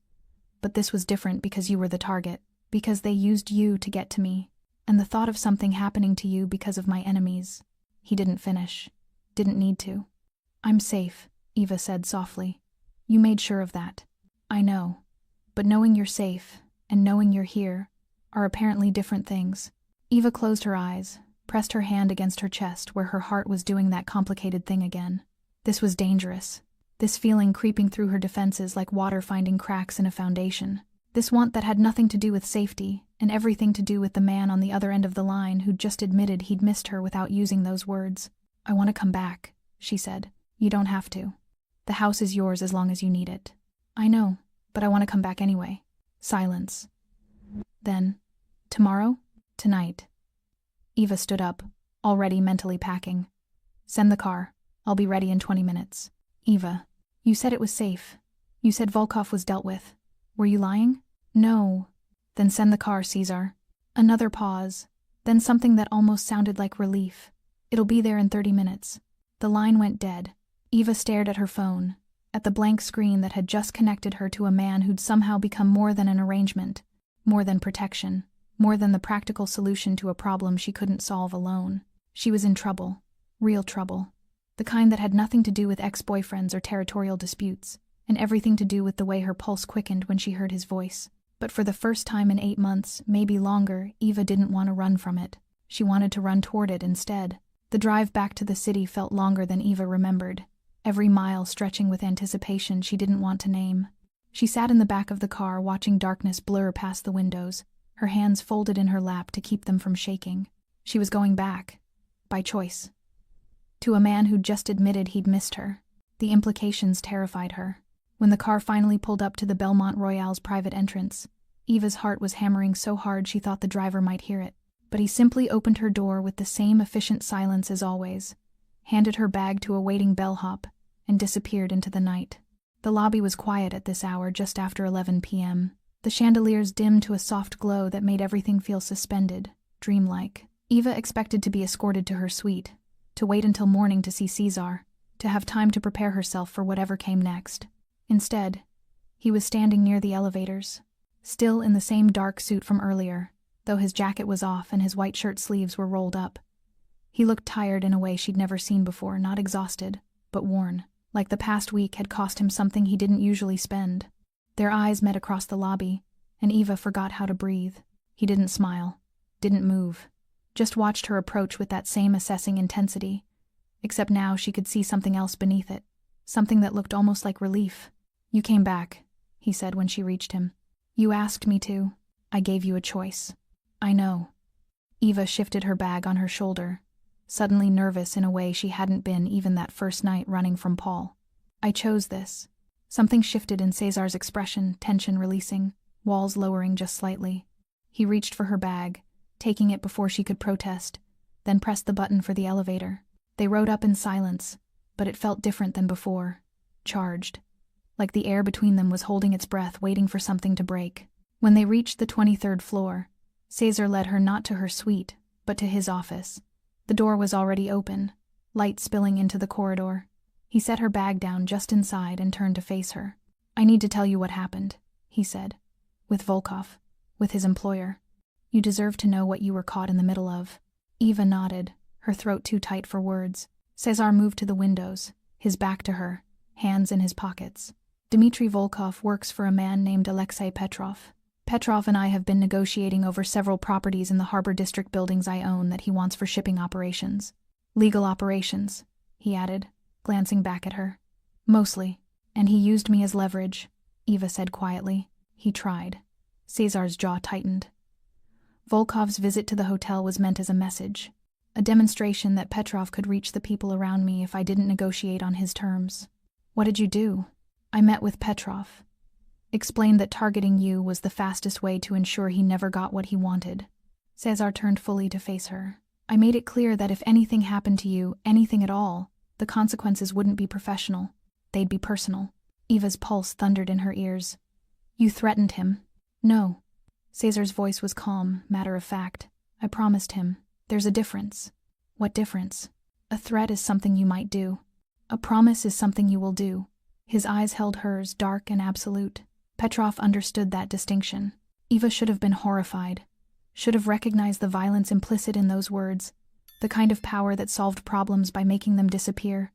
But this was different because you were the target. Because they used you to get to me. And the thought of something happening to you because of my enemies. He didn't finish. Didn't need to. I'm safe, Eva said softly. You made sure of that. I know. But knowing you're safe, and knowing you're here, are apparently different things. Eva closed her eyes, pressed her hand against her chest where her heart was doing that complicated thing again. This was dangerous. This feeling creeping through her defenses like water finding cracks in a foundation. This want that had nothing to do with safety, and everything to do with the man on the other end of the line who'd just admitted he'd missed her without using those words. I want to come back, she said. You don't have to. The house is yours as long as you need it. I know, but I want to come back anyway. Silence. Then, tomorrow? Tonight. Eva stood up, already mentally packing. Send the car. I'll be ready in 20 minutes. Eva, you said it was safe. You said Volkov was dealt with. Were you lying? No. Then send the car, Caesar. Another pause, then something that almost sounded like relief. It'll be there in 30 minutes. The line went dead. Eva stared at her phone, at the blank screen that had just connected her to a man who'd somehow become more than an arrangement, more than protection, more than the practical solution to a problem she couldn't solve alone. She was in trouble. Real trouble. The kind that had nothing to do with ex-boyfriends or territorial disputes, and everything to do with the way her pulse quickened when she heard his voice. But for the first time in 8 months, maybe longer, Eva didn't want to run from it. She wanted to run toward it instead. The drive back to the city felt longer than Eva remembered, every mile stretching with anticipation she didn't want to name. She sat in the back of the car watching darkness blur past the windows, her hands folded in her lap to keep them from shaking. She was going back. By choice. To a man who'd just admitted he'd missed her. The implications terrified her. When the car finally pulled up to the Belmont Royale's private entrance, Eva's heart was hammering so hard she thought the driver might hear it. But he simply opened her door with the same efficient silence as always, handed her bag to a waiting bellhop, and disappeared into the night. The lobby was quiet at this hour just after 11 p.m. The chandeliers dimmed to a soft glow that made everything feel suspended, dreamlike. Eva expected to be escorted to her suite, to wait until morning to see Caesar, to have time to prepare herself for whatever came next. Instead, he was standing near the elevators, still in the same dark suit from earlier, though his jacket was off and his white shirt sleeves were rolled up. He looked tired in a way she'd never seen before, not exhausted, but worn, like the past week had cost him something he didn't usually spend. Their eyes met across the lobby, and Eva forgot how to breathe. He didn't smile, didn't move, just watched her approach with that same assessing intensity, except now she could see something else beneath it, something that looked almost like relief. You came back, he said when she reached him. You asked me to. I gave you a choice. I know. Eva shifted her bag on her shoulder, suddenly nervous in a way she hadn't been even that first night running from Paul. I chose this. Something shifted in Cesar's expression, tension releasing, walls lowering just slightly. He reached for her bag, taking it before she could protest, then pressed the button for the elevator. They rode up in silence, but it felt different than before. Charged. Like the air between them was holding its breath, waiting for something to break. When they reached the 23rd floor, Cesar led her not to her suite, but to his office. The door was already open, light spilling into the corridor. He set her bag down just inside and turned to face her. "I need to tell you what happened," he said. "With Volkov. With his employer. You deserve to know what you were caught in the middle of." Eva nodded, her throat too tight for words. Cesar moved to the windows, his back to her, hands in his pockets. "Dmitry Volkov works for a man named Alexei Petrov. Petrov and I have been negotiating over several properties in the Harbor District buildings I own that he wants for shipping operations. Legal operations," he added, glancing back at her. "Mostly. And he used me as leverage," Eva said quietly. "He tried." Cesar's jaw tightened. Volkov's visit to the hotel was meant as a message, a demonstration that Petrov could reach the people around me if I didn't negotiate on his terms. "What did you do?" "I met with Petrov. Explained that targeting you was the fastest way to ensure he never got what he wanted." Cesar turned fully to face her. "I made it clear that if anything happened to you, anything at all, the consequences wouldn't be professional. They'd be personal." Eva's pulse thundered in her ears. "You threatened him?" "No." Cesar's voice was calm, matter of fact. "I promised him. There's a difference." "What difference?" "A threat is something you might do. A promise is something you will do." His eyes held hers, dark and absolute. Petrov understood that distinction. Eva should have been horrified, should have recognized the violence implicit in those words, the kind of power that solved problems by making them disappear.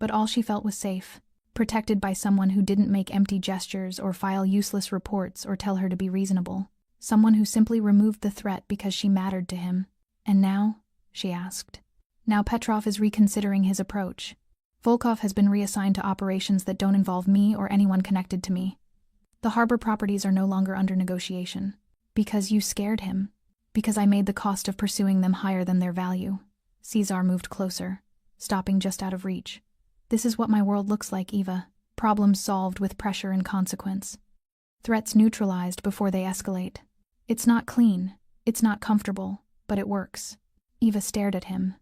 But all she felt was safe, protected by someone who didn't make empty gestures or file useless reports or tell her to be reasonable. Someone who simply removed the threat because she mattered to him. "And now?" she asked. "Now Petrov is reconsidering his approach. Volkov has been reassigned to operations that don't involve me or anyone connected to me. The harbor properties are no longer under negotiation. Because you scared him. Because I made the cost of pursuing them higher than their value." Cesar moved closer, stopping just out of reach. "This is what my world looks like, Eva. Problems solved with pressure and consequence. Threats neutralized before they escalate. It's not clean, it's not comfortable, but it works." Eva stared at him.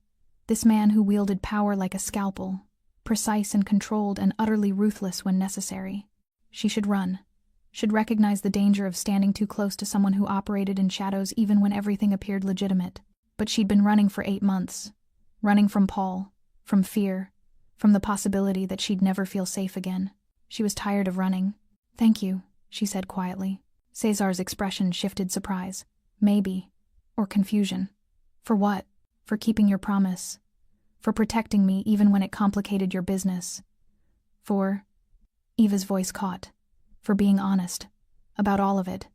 This man who wielded power like a scalpel, precise and controlled and utterly ruthless when necessary. She should run. Should recognize the danger of standing too close to someone who operated in shadows even when everything appeared legitimate. But she'd been running for 8 months. Running from Paul, from fear, from the possibility that she'd never feel safe again. She was tired of running. "Thank you," she said quietly. Cesar's expression shifted surprise. "Maybe." Or confusion. "For what?" "For keeping your promise. For protecting me even when it complicated your business. For..." Eva's voice caught. "For being honest. About all of it.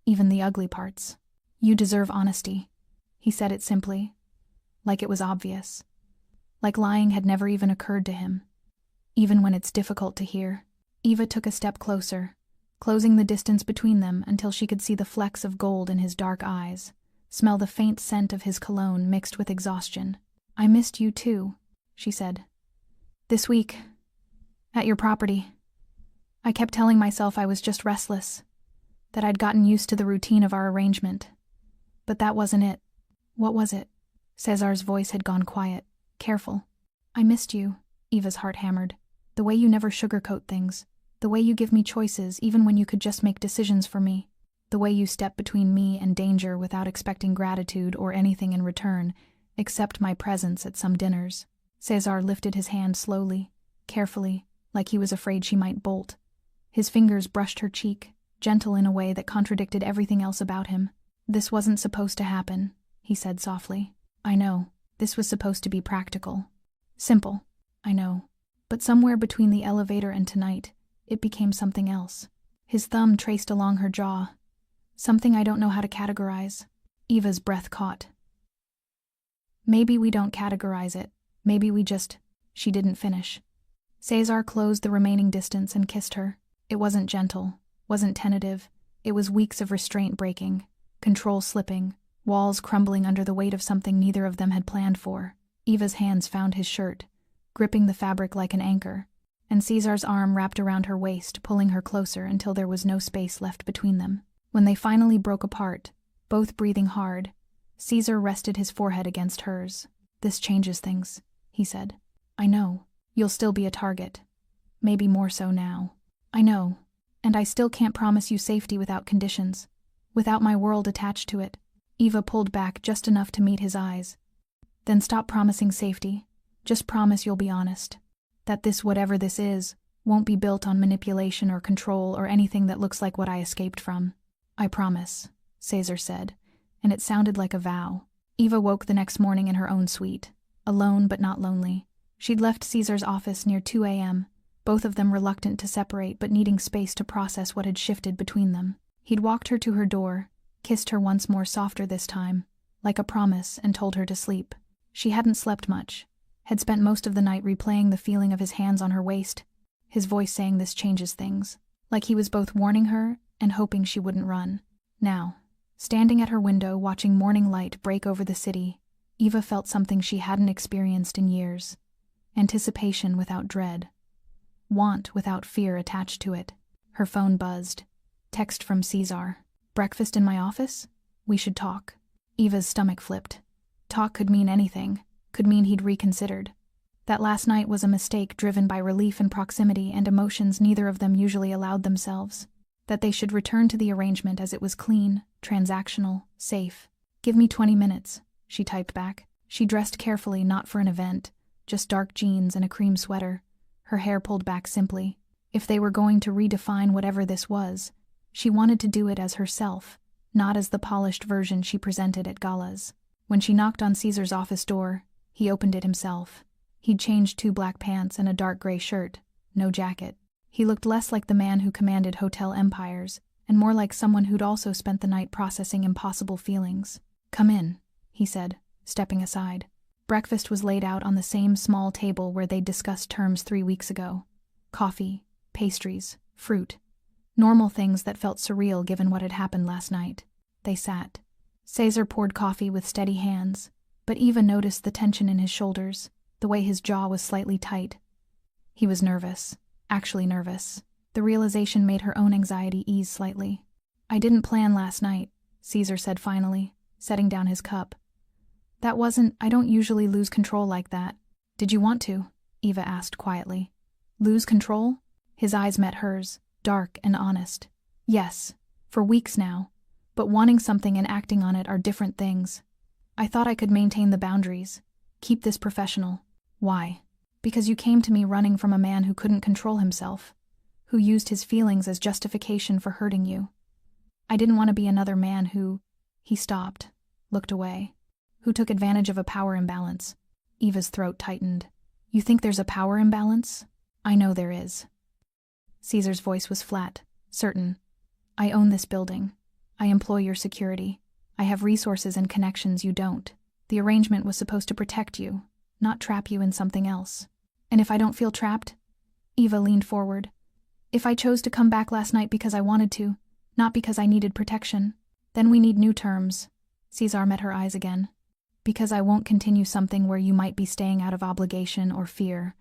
Even the ugly parts." "You deserve honesty." He said it simply. Like it was obvious. Like lying had never even occurred to him. Even when it's difficult to hear. Eva took a step closer, closing the distance between them until she could see the flecks of gold in his dark eyes, smell the faint scent of his cologne mixed with exhaustion. "I missed you too," she said. "This week. At your property. I kept telling myself I was just restless, that I'd gotten used to the routine of our arrangement. But that wasn't it." "What was it?" Cesar's voice had gone quiet, careful. "I missed you," Eva's heart hammered. "The way you never sugarcoat things. The way you give me choices even when you could just make decisions for me. The way you step between me and danger without expecting gratitude or anything in return, except my presence at some dinners." Cesar lifted his hand slowly, carefully, like he was afraid she might bolt. His fingers brushed her cheek, gentle in a way that contradicted everything else about him. "This wasn't supposed to happen," he said softly. "I know. This was supposed to be practical. Simple. I know. But somewhere between the elevator and tonight, it became something else." His thumb traced along her jaw. "Something I don't know how to categorize." Eva's breath caught. "Maybe we don't categorize it. Maybe we just..." She didn't finish. Cesar closed the remaining distance and kissed her. It wasn't gentle, wasn't tentative. It was weeks of restraint breaking, control slipping, walls crumbling under the weight of something neither of them had planned for. Eva's hands found his shirt, gripping the fabric like an anchor, and Cesar's arm wrapped around her waist, pulling her closer until there was no space left between them. When they finally broke apart, both breathing hard, Caesar rested his forehead against hers. "This changes things," he said. "I know. You'll still be a target. Maybe more so now. I know. And I still can't promise you safety without conditions. Without my world attached to it." Eva pulled back just enough to meet his eyes. "Then stop promising safety. Just promise you'll be honest. That this, whatever this is, won't be built on manipulation or control or anything that looks like what I escaped from." "I promise," Caesar said, and it sounded like a vow. Eva woke the next morning in her own suite, alone but not lonely. She'd left Caesar's office near 2 a.m., both of them reluctant to separate but needing space to process what had shifted between them. He'd walked her to her door, kissed her once more, softer this time, like a promise, and told her to sleep. She hadn't slept much, had spent most of the night replaying the feeling of his hands on her waist, his voice saying this changes things, like he was both warning her and hoping she wouldn't run. Now, standing at her window watching morning light break over the city, Eva felt something she hadn't experienced in years. Anticipation without dread. Want without fear attached to it. Her phone buzzed. Text from Caesar. "Breakfast in my office? We should talk." Eva's stomach flipped. Talk could mean anything, could mean he'd reconsidered. That last night was a mistake driven by relief and proximity and emotions neither of them usually allowed themselves. That they should return to the arrangement as it was clean, transactional, safe. "Give me 20 minutes, she typed back. She dressed carefully, not for an event, just dark jeans and a cream sweater, her hair pulled back simply. If they were going to redefine whatever this was, she wanted to do it as herself, not as the polished version she presented at galas. When she knocked on Caesar's office door, he opened it himself. He'd changed 2 black pants and a dark gray shirt, no jacket. He looked less like the man who commanded hotel empires, and more like someone who'd also spent the night processing impossible feelings. "Come in," he said, stepping aside. Breakfast was laid out on the same small table where they'd discussed terms 3 weeks ago. Coffee, pastries, fruit. Normal things that felt surreal given what had happened last night. They sat. Caesar poured coffee with steady hands, but Eva noticed the tension in his shoulders, the way his jaw was slightly tight. He was nervous, actually nervous. The realization made her own anxiety ease slightly. "I didn't plan last night," Caesar said finally, setting down his cup. I don't usually lose control like that." "Did you want to?" Eva asked quietly. "Lose control?" His eyes met hers, dark and honest. "Yes, for weeks now. But wanting something and acting on it are different things. I thought I could maintain the boundaries, keep this professional." "Why?" "Because you came to me running from a man who couldn't control himself, who used his feelings as justification for hurting you. I didn't want to be another man who—" He stopped, looked away. "Who took advantage of a power imbalance." Eva's throat tightened. "You think there's a power imbalance?" "I know there is." Caesar's voice was flat, certain. "I own this building. I employ your security. I have resources and connections you don't. The arrangement was supposed to protect you, not trap you in something else. And if I don't feel trapped?" Eva leaned forward. "If I chose to come back last night because I wanted to, not because I needed protection, then we need new terms." Caesar met her eyes again. "Because I won't continue something where you might be staying out of obligation or fear,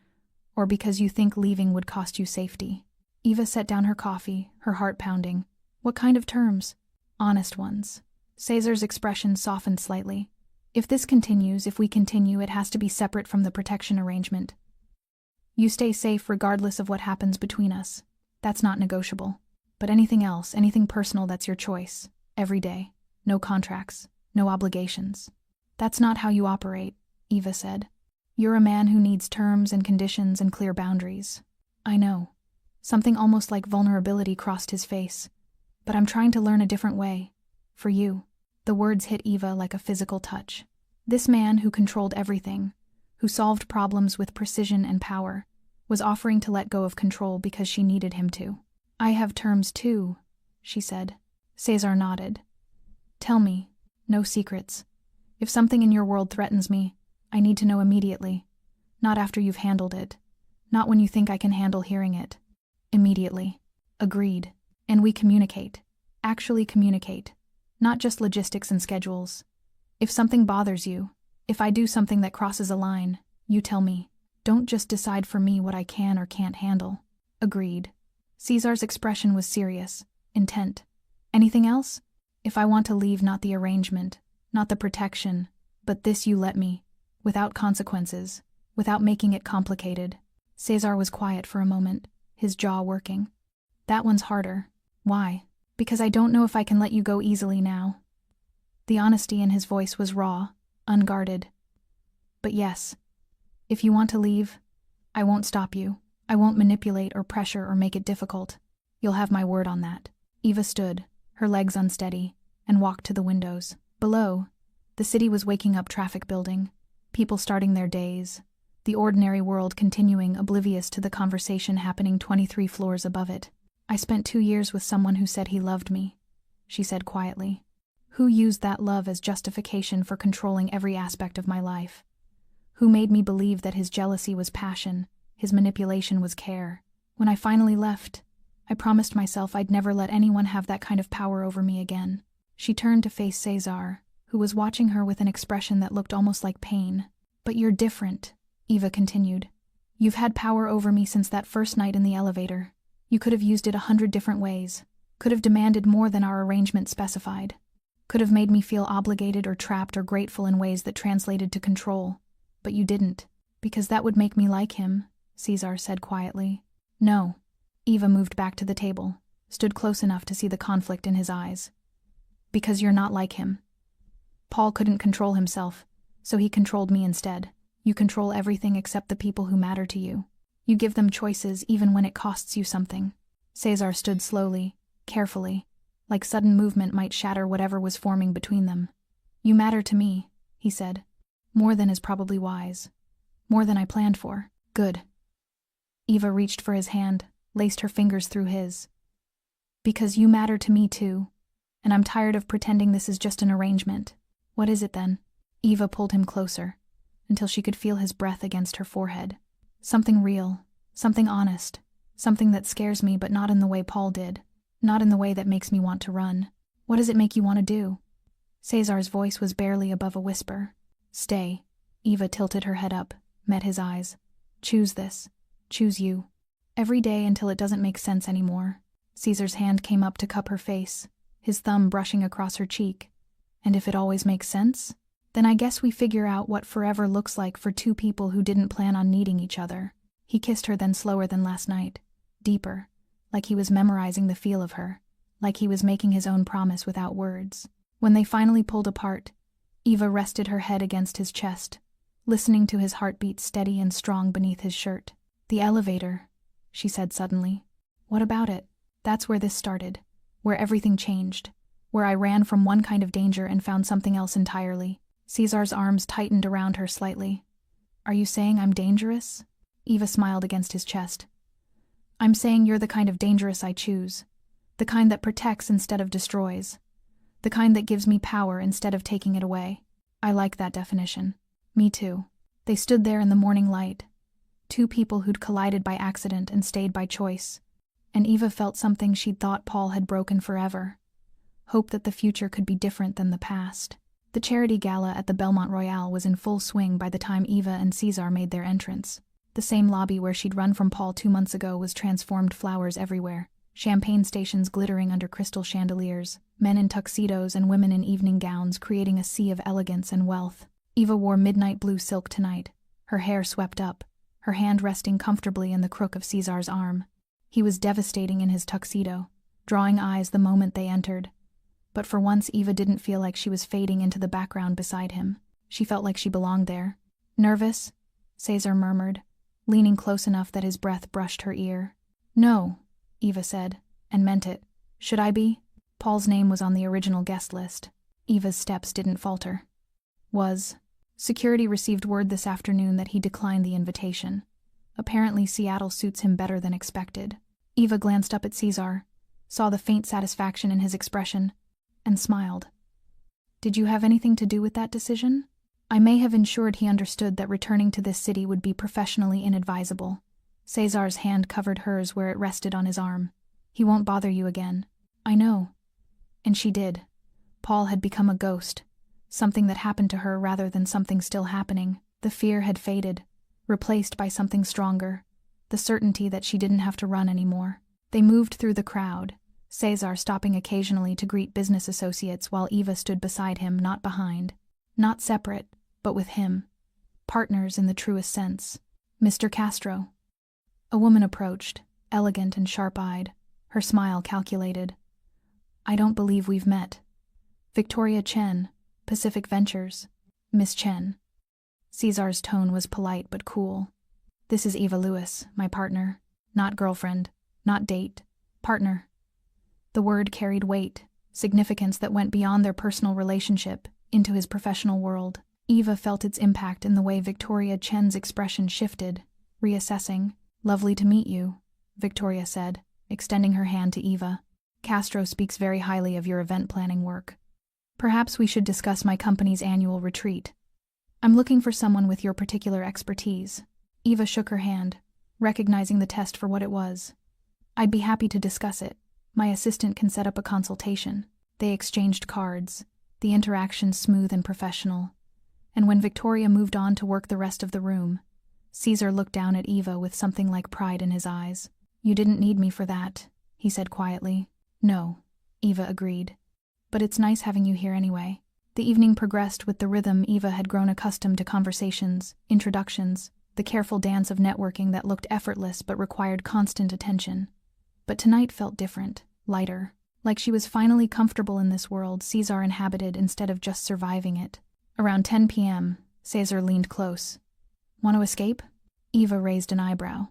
or because you think leaving would cost you safety." Eva set down her coffee, her heart pounding. "What kind of terms?" "Honest ones." Caesar's expression softened slightly. "If this continues, if we continue, it has to be separate from the protection arrangement. You stay safe regardless of what happens between us. That's not negotiable. But anything else, anything personal, that's your choice. Every day. No contracts. No obligations." "That's not how you operate," Eva said. "You're a man who needs terms and conditions and clear boundaries." "I know." Something almost like vulnerability crossed his face. "But I'm trying to learn a different way. For you." The words hit Eva like a physical touch. This man who controlled everything, who solved problems with precision and power, was offering to let go of control because she needed him to. "I have terms too," she said. Caesar nodded. "Tell me. No secrets. If something in your world threatens me, I need to know immediately. Not after you've handled it. Not when you think I can handle hearing it. Immediately." "Agreed. And we communicate. Actually communicate. Not just logistics and schedules. If something bothers you, if I do something that crosses a line, you tell me. Don't just decide for me what I can or can't handle." "Agreed." Caesar's expression was serious, intent. "Anything else?" "If I want to leave, not the arrangement, Not the protection, but this you let me, without consequences, without making it complicated. Cesar was quiet for a moment, his jaw working. That one's harder. Why? Because I don't know if I can let you go easily now. The honesty in his voice was raw, unguarded. But yes, if you want to leave, I won't stop you. I won't manipulate or pressure or make it difficult. You'll have my word on that. Eva stood, her legs unsteady, and walked to the windows. Below, the city was waking up, traffic building, people starting their days, the ordinary world continuing oblivious to the conversation happening 23 floors above it. I spent 2 years with someone who said he loved me, she said quietly. Who used that love as justification for controlling every aspect of my life? Who made me believe that his jealousy was passion, his manipulation was care? When I finally left, I promised myself I'd never let anyone have that kind of power over me again. She turned to face Cesar, who was watching her with an expression that looked almost like pain. But you're different, Eva continued. You've had power over me since that first night in the elevator. You could have used it 100 different ways, could have demanded more than our arrangement specified, could have made me feel obligated or trapped or grateful in ways that translated to control. But you didn't, because that would make me like him, Cesar said quietly. No. Eva moved back to the table, stood close enough to see the conflict in his eyes. Because you're not like him. Paul couldn't control himself, so he controlled me instead. You control everything except the people who matter to you. You give them choices even when it costs you something. Cesar stood slowly, carefully, like sudden movement might shatter whatever was forming between them. You matter to me, he said. More than is probably wise. More than I planned for. Good. Eva reached for his hand, laced her fingers through his. Because you matter to me too, and I'm tired of pretending this is just an arrangement. What is it then? Eva pulled him closer, until she could feel his breath against her forehead. Something real, something honest, something that scares me but not in the way Paul did, not in the way that makes me want to run. What does it make you want to do? Cesar's voice was barely above a whisper. Stay. Eva tilted her head up, met his eyes. Choose this. Choose you. Every day until it doesn't make sense anymore. Caesar's hand came up to cup her face, his thumb brushing across her cheek. And if it always makes sense, then I guess we figure out what forever looks like for two people who didn't plan on needing each other. He kissed her then slower than last night, deeper, like he was memorizing the feel of her, like he was making his own promise without words. When they finally pulled apart, Eva rested her head against his chest, listening to his heartbeat steady and strong beneath his shirt. The elevator, she said suddenly. What about it? That's where this started, where everything changed, where I ran from one kind of danger and found something else entirely. Cesar's arms tightened around her slightly. Are you saying I'm dangerous? Eva smiled against his chest. I'm saying you're the kind of dangerous I choose, the kind that protects instead of destroys, the kind that gives me power instead of taking it away. I like that definition. Me too. They stood there in the morning light, two people who'd collided by accident and stayed by choice, and Eva felt something she'd thought Paul had broken forever. Hope that the future could be different than the past. The charity gala at the Belmont Royale was in full swing by the time Eva and Cesar made their entrance. The same lobby where she'd run from Paul 2 months ago was transformed, flowers everywhere, champagne stations glittering under crystal chandeliers, men in tuxedos and women in evening gowns creating a sea of elegance and wealth. Eva wore midnight blue silk tonight, her hair swept up, her hand resting comfortably in the crook of Cesar's arm. He was devastating in his tuxedo, drawing eyes the moment they entered. But for once Eva didn't feel like she was fading into the background beside him. She felt like she belonged there. Nervous? Cesar murmured, leaning close enough that his breath brushed her ear. No, Eva said, and meant it. Should I be? Paul's name was on the original guest list. Eva's steps didn't falter. Security received word this afternoon that he declined the invitation. Apparently Seattle suits him better than expected. Eva glanced up at Cesar, saw the faint satisfaction in his expression, and smiled. Did you have anything to do with that decision? I may have ensured he understood that returning to this city would be professionally inadvisable. Cesar's hand covered hers where it rested on his arm. He won't bother you again. I know. And she did. Paul had become a ghost, something that happened to her rather than something still happening. The fear had faded, replaced by something stronger, the certainty that she didn't have to run anymore. They moved through the crowd, Cesar stopping occasionally to greet business associates while Eva stood beside him, not behind. Not separate, but with him. Partners in the truest sense. Mr. Castro. A woman approached, elegant and sharp-eyed, her smile calculated. I don't believe we've met. Victoria Chen, Pacific Ventures. Miss Chen. Cesar's tone was polite but cool. This is Eva Lewis, my partner. Not girlfriend, not date, partner. The word carried weight, significance that went beyond their personal relationship, into his professional world. Eva felt its impact in the way Victoria Chen's expression shifted, reassessing. Lovely to meet you, Victoria said, extending her hand to Eva. Castro speaks very highly of your event planning work. Perhaps we should discuss my company's annual retreat. I'm looking for someone with your particular expertise. Eva shook her hand, recognizing the test for what it was. I'd be happy to discuss it. My assistant can set up a consultation. They exchanged cards, the interaction smooth and professional. And when Victoria moved on to work the rest of the room, Cesar looked down at Eva with something like pride in his eyes. You didn't need me for that, he said quietly. No, Eva agreed. But it's nice having you here anyway. The evening progressed with the rhythm Eva had grown accustomed to: conversations, introductions, the careful dance of networking that looked effortless but required constant attention. But tonight felt different, lighter, like she was finally comfortable in this world Cesar inhabited instead of just surviving it. Around 10 p.m., Cesar leaned close. Want to escape? Eva raised an eyebrow.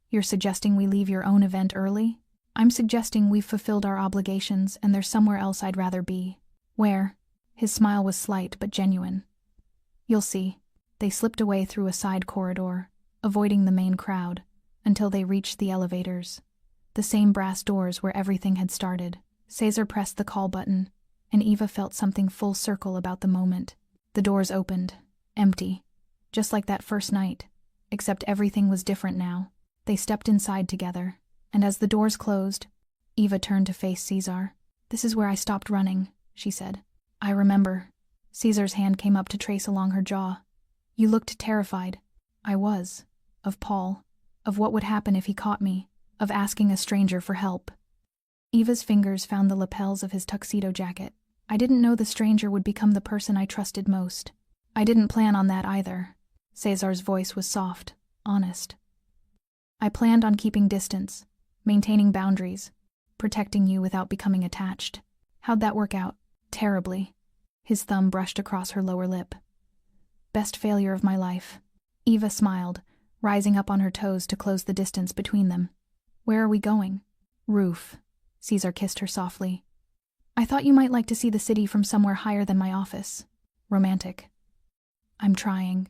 You're suggesting we leave your own event early? I'm suggesting we've fulfilled our obligations and there's somewhere else I'd rather be. Where? His smile was slight but genuine. You'll see. They slipped away through a side corridor, avoiding the main crowd, until they reached the elevators. The same brass doors where everything had started. Cesar pressed the call button, and Eva felt something full circle about the moment. The doors opened, empty, just like that first night, except everything was different now. They stepped inside together, and as the doors closed, Eva turned to face Cesar. This is where I stopped running, she said. I remember. Cesar's hand came up to trace along her jaw. You looked terrified. I was. Of Paul. Of what would happen if he caught me. Of asking a stranger for help. Eva's fingers found the lapels of his tuxedo jacket. I didn't know the stranger would become the person I trusted most. I didn't plan on that either. Cesar's voice was soft, honest. I planned on keeping distance, maintaining boundaries, protecting you without becoming attached. How'd that work out? Terribly. His thumb brushed across her lower lip. Best failure of my life. Eva smiled, rising up on her toes to close the distance between them. Where are we going? Roof. Cesar kissed her softly. I thought you might like to see the city from somewhere higher than my office. Romantic. I'm trying.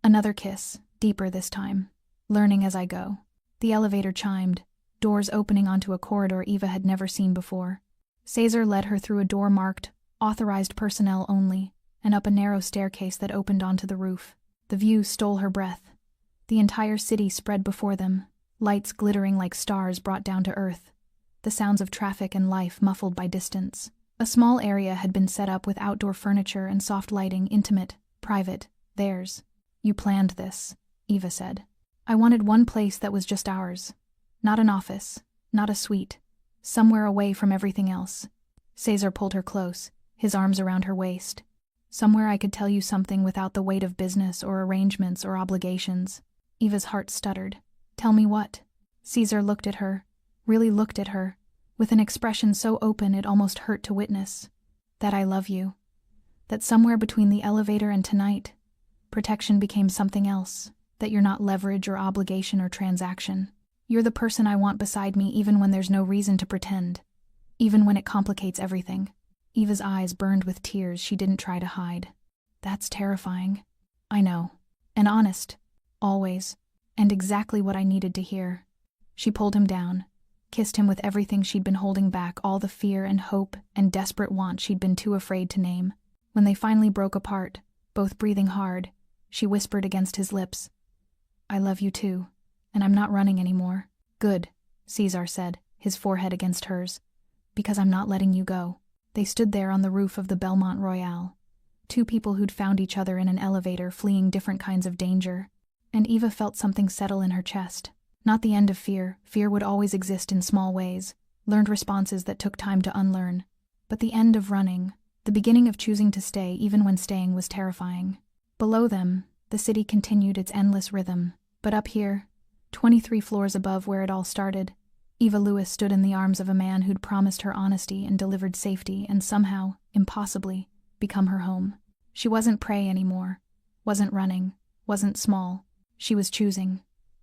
Another kiss, deeper this time. Learning as I go. The elevator chimed, doors opening onto a corridor Eva had never seen before. Cesar led her through a door marked, authorized personnel only, and up a narrow staircase that opened onto the roof. The view stole her breath. The entire city spread before them, lights glittering like stars brought down to earth. The sounds of traffic and life muffled by distance. A small area had been set up with outdoor furniture and soft lighting, intimate, private, theirs. You planned this, Eva said. I wanted one place that was just ours. Not an office, not a suite. Somewhere away from everything else. Cesar pulled her close, his arms around her waist. Somewhere I could tell you something without the weight of business or arrangements or obligations. Eva's heart stuttered. Tell me what? Cesar looked at her, really looked at her, with an expression so open it almost hurt to witness. That I love you. That somewhere between the elevator and tonight, protection became something else. That you're not leverage or obligation or transaction. You're the person I want beside me even when there's no reason to pretend. Even when it complicates everything. Eva's eyes burned with tears she didn't try to hide. That's terrifying. I know. And honest. Always. And exactly what I needed to hear. She pulled him down, kissed him with everything she'd been holding back, all the fear and hope and desperate want she'd been too afraid to name. When they finally broke apart, both breathing hard, she whispered against his lips, I love you too, and I'm not running anymore. Good, Cesar said, his forehead against hers. Because I'm not letting you go. They stood there on the roof of the Belmont Royale. Two people who'd found each other in an elevator fleeing different kinds of danger. And Eva felt something settle in her chest. Not the end of fear. Fear would always exist in small ways, learned responses that took time to unlearn. But the end of running, the beginning of choosing to stay even when staying was terrifying. Below them, the city continued its endless rhythm. But up here, 23 floors above where it all started, Eva Lewis stood in the arms of a man who'd promised her honesty and delivered safety and somehow, impossibly, become her home. She wasn't prey anymore, wasn't running, wasn't small. She was choosing.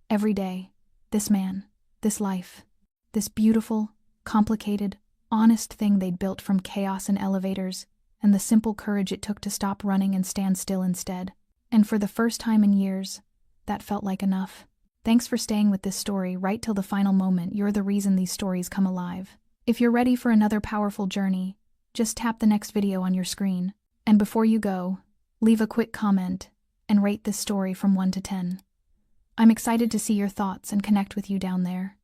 Every day, this man, this life, this beautiful, complicated, honest thing they'd built from chaos and elevators, and the simple courage it took to stop running and stand still instead. And for the first time in years, that felt like enough. Thanks for staying with this story right till the final moment. You're the reason these stories come alive. If you're ready for another powerful journey, just tap the next video on your screen. And before you go, leave a quick comment and rate this story from 1 to 10. I'm excited to see your thoughts and connect with you down there.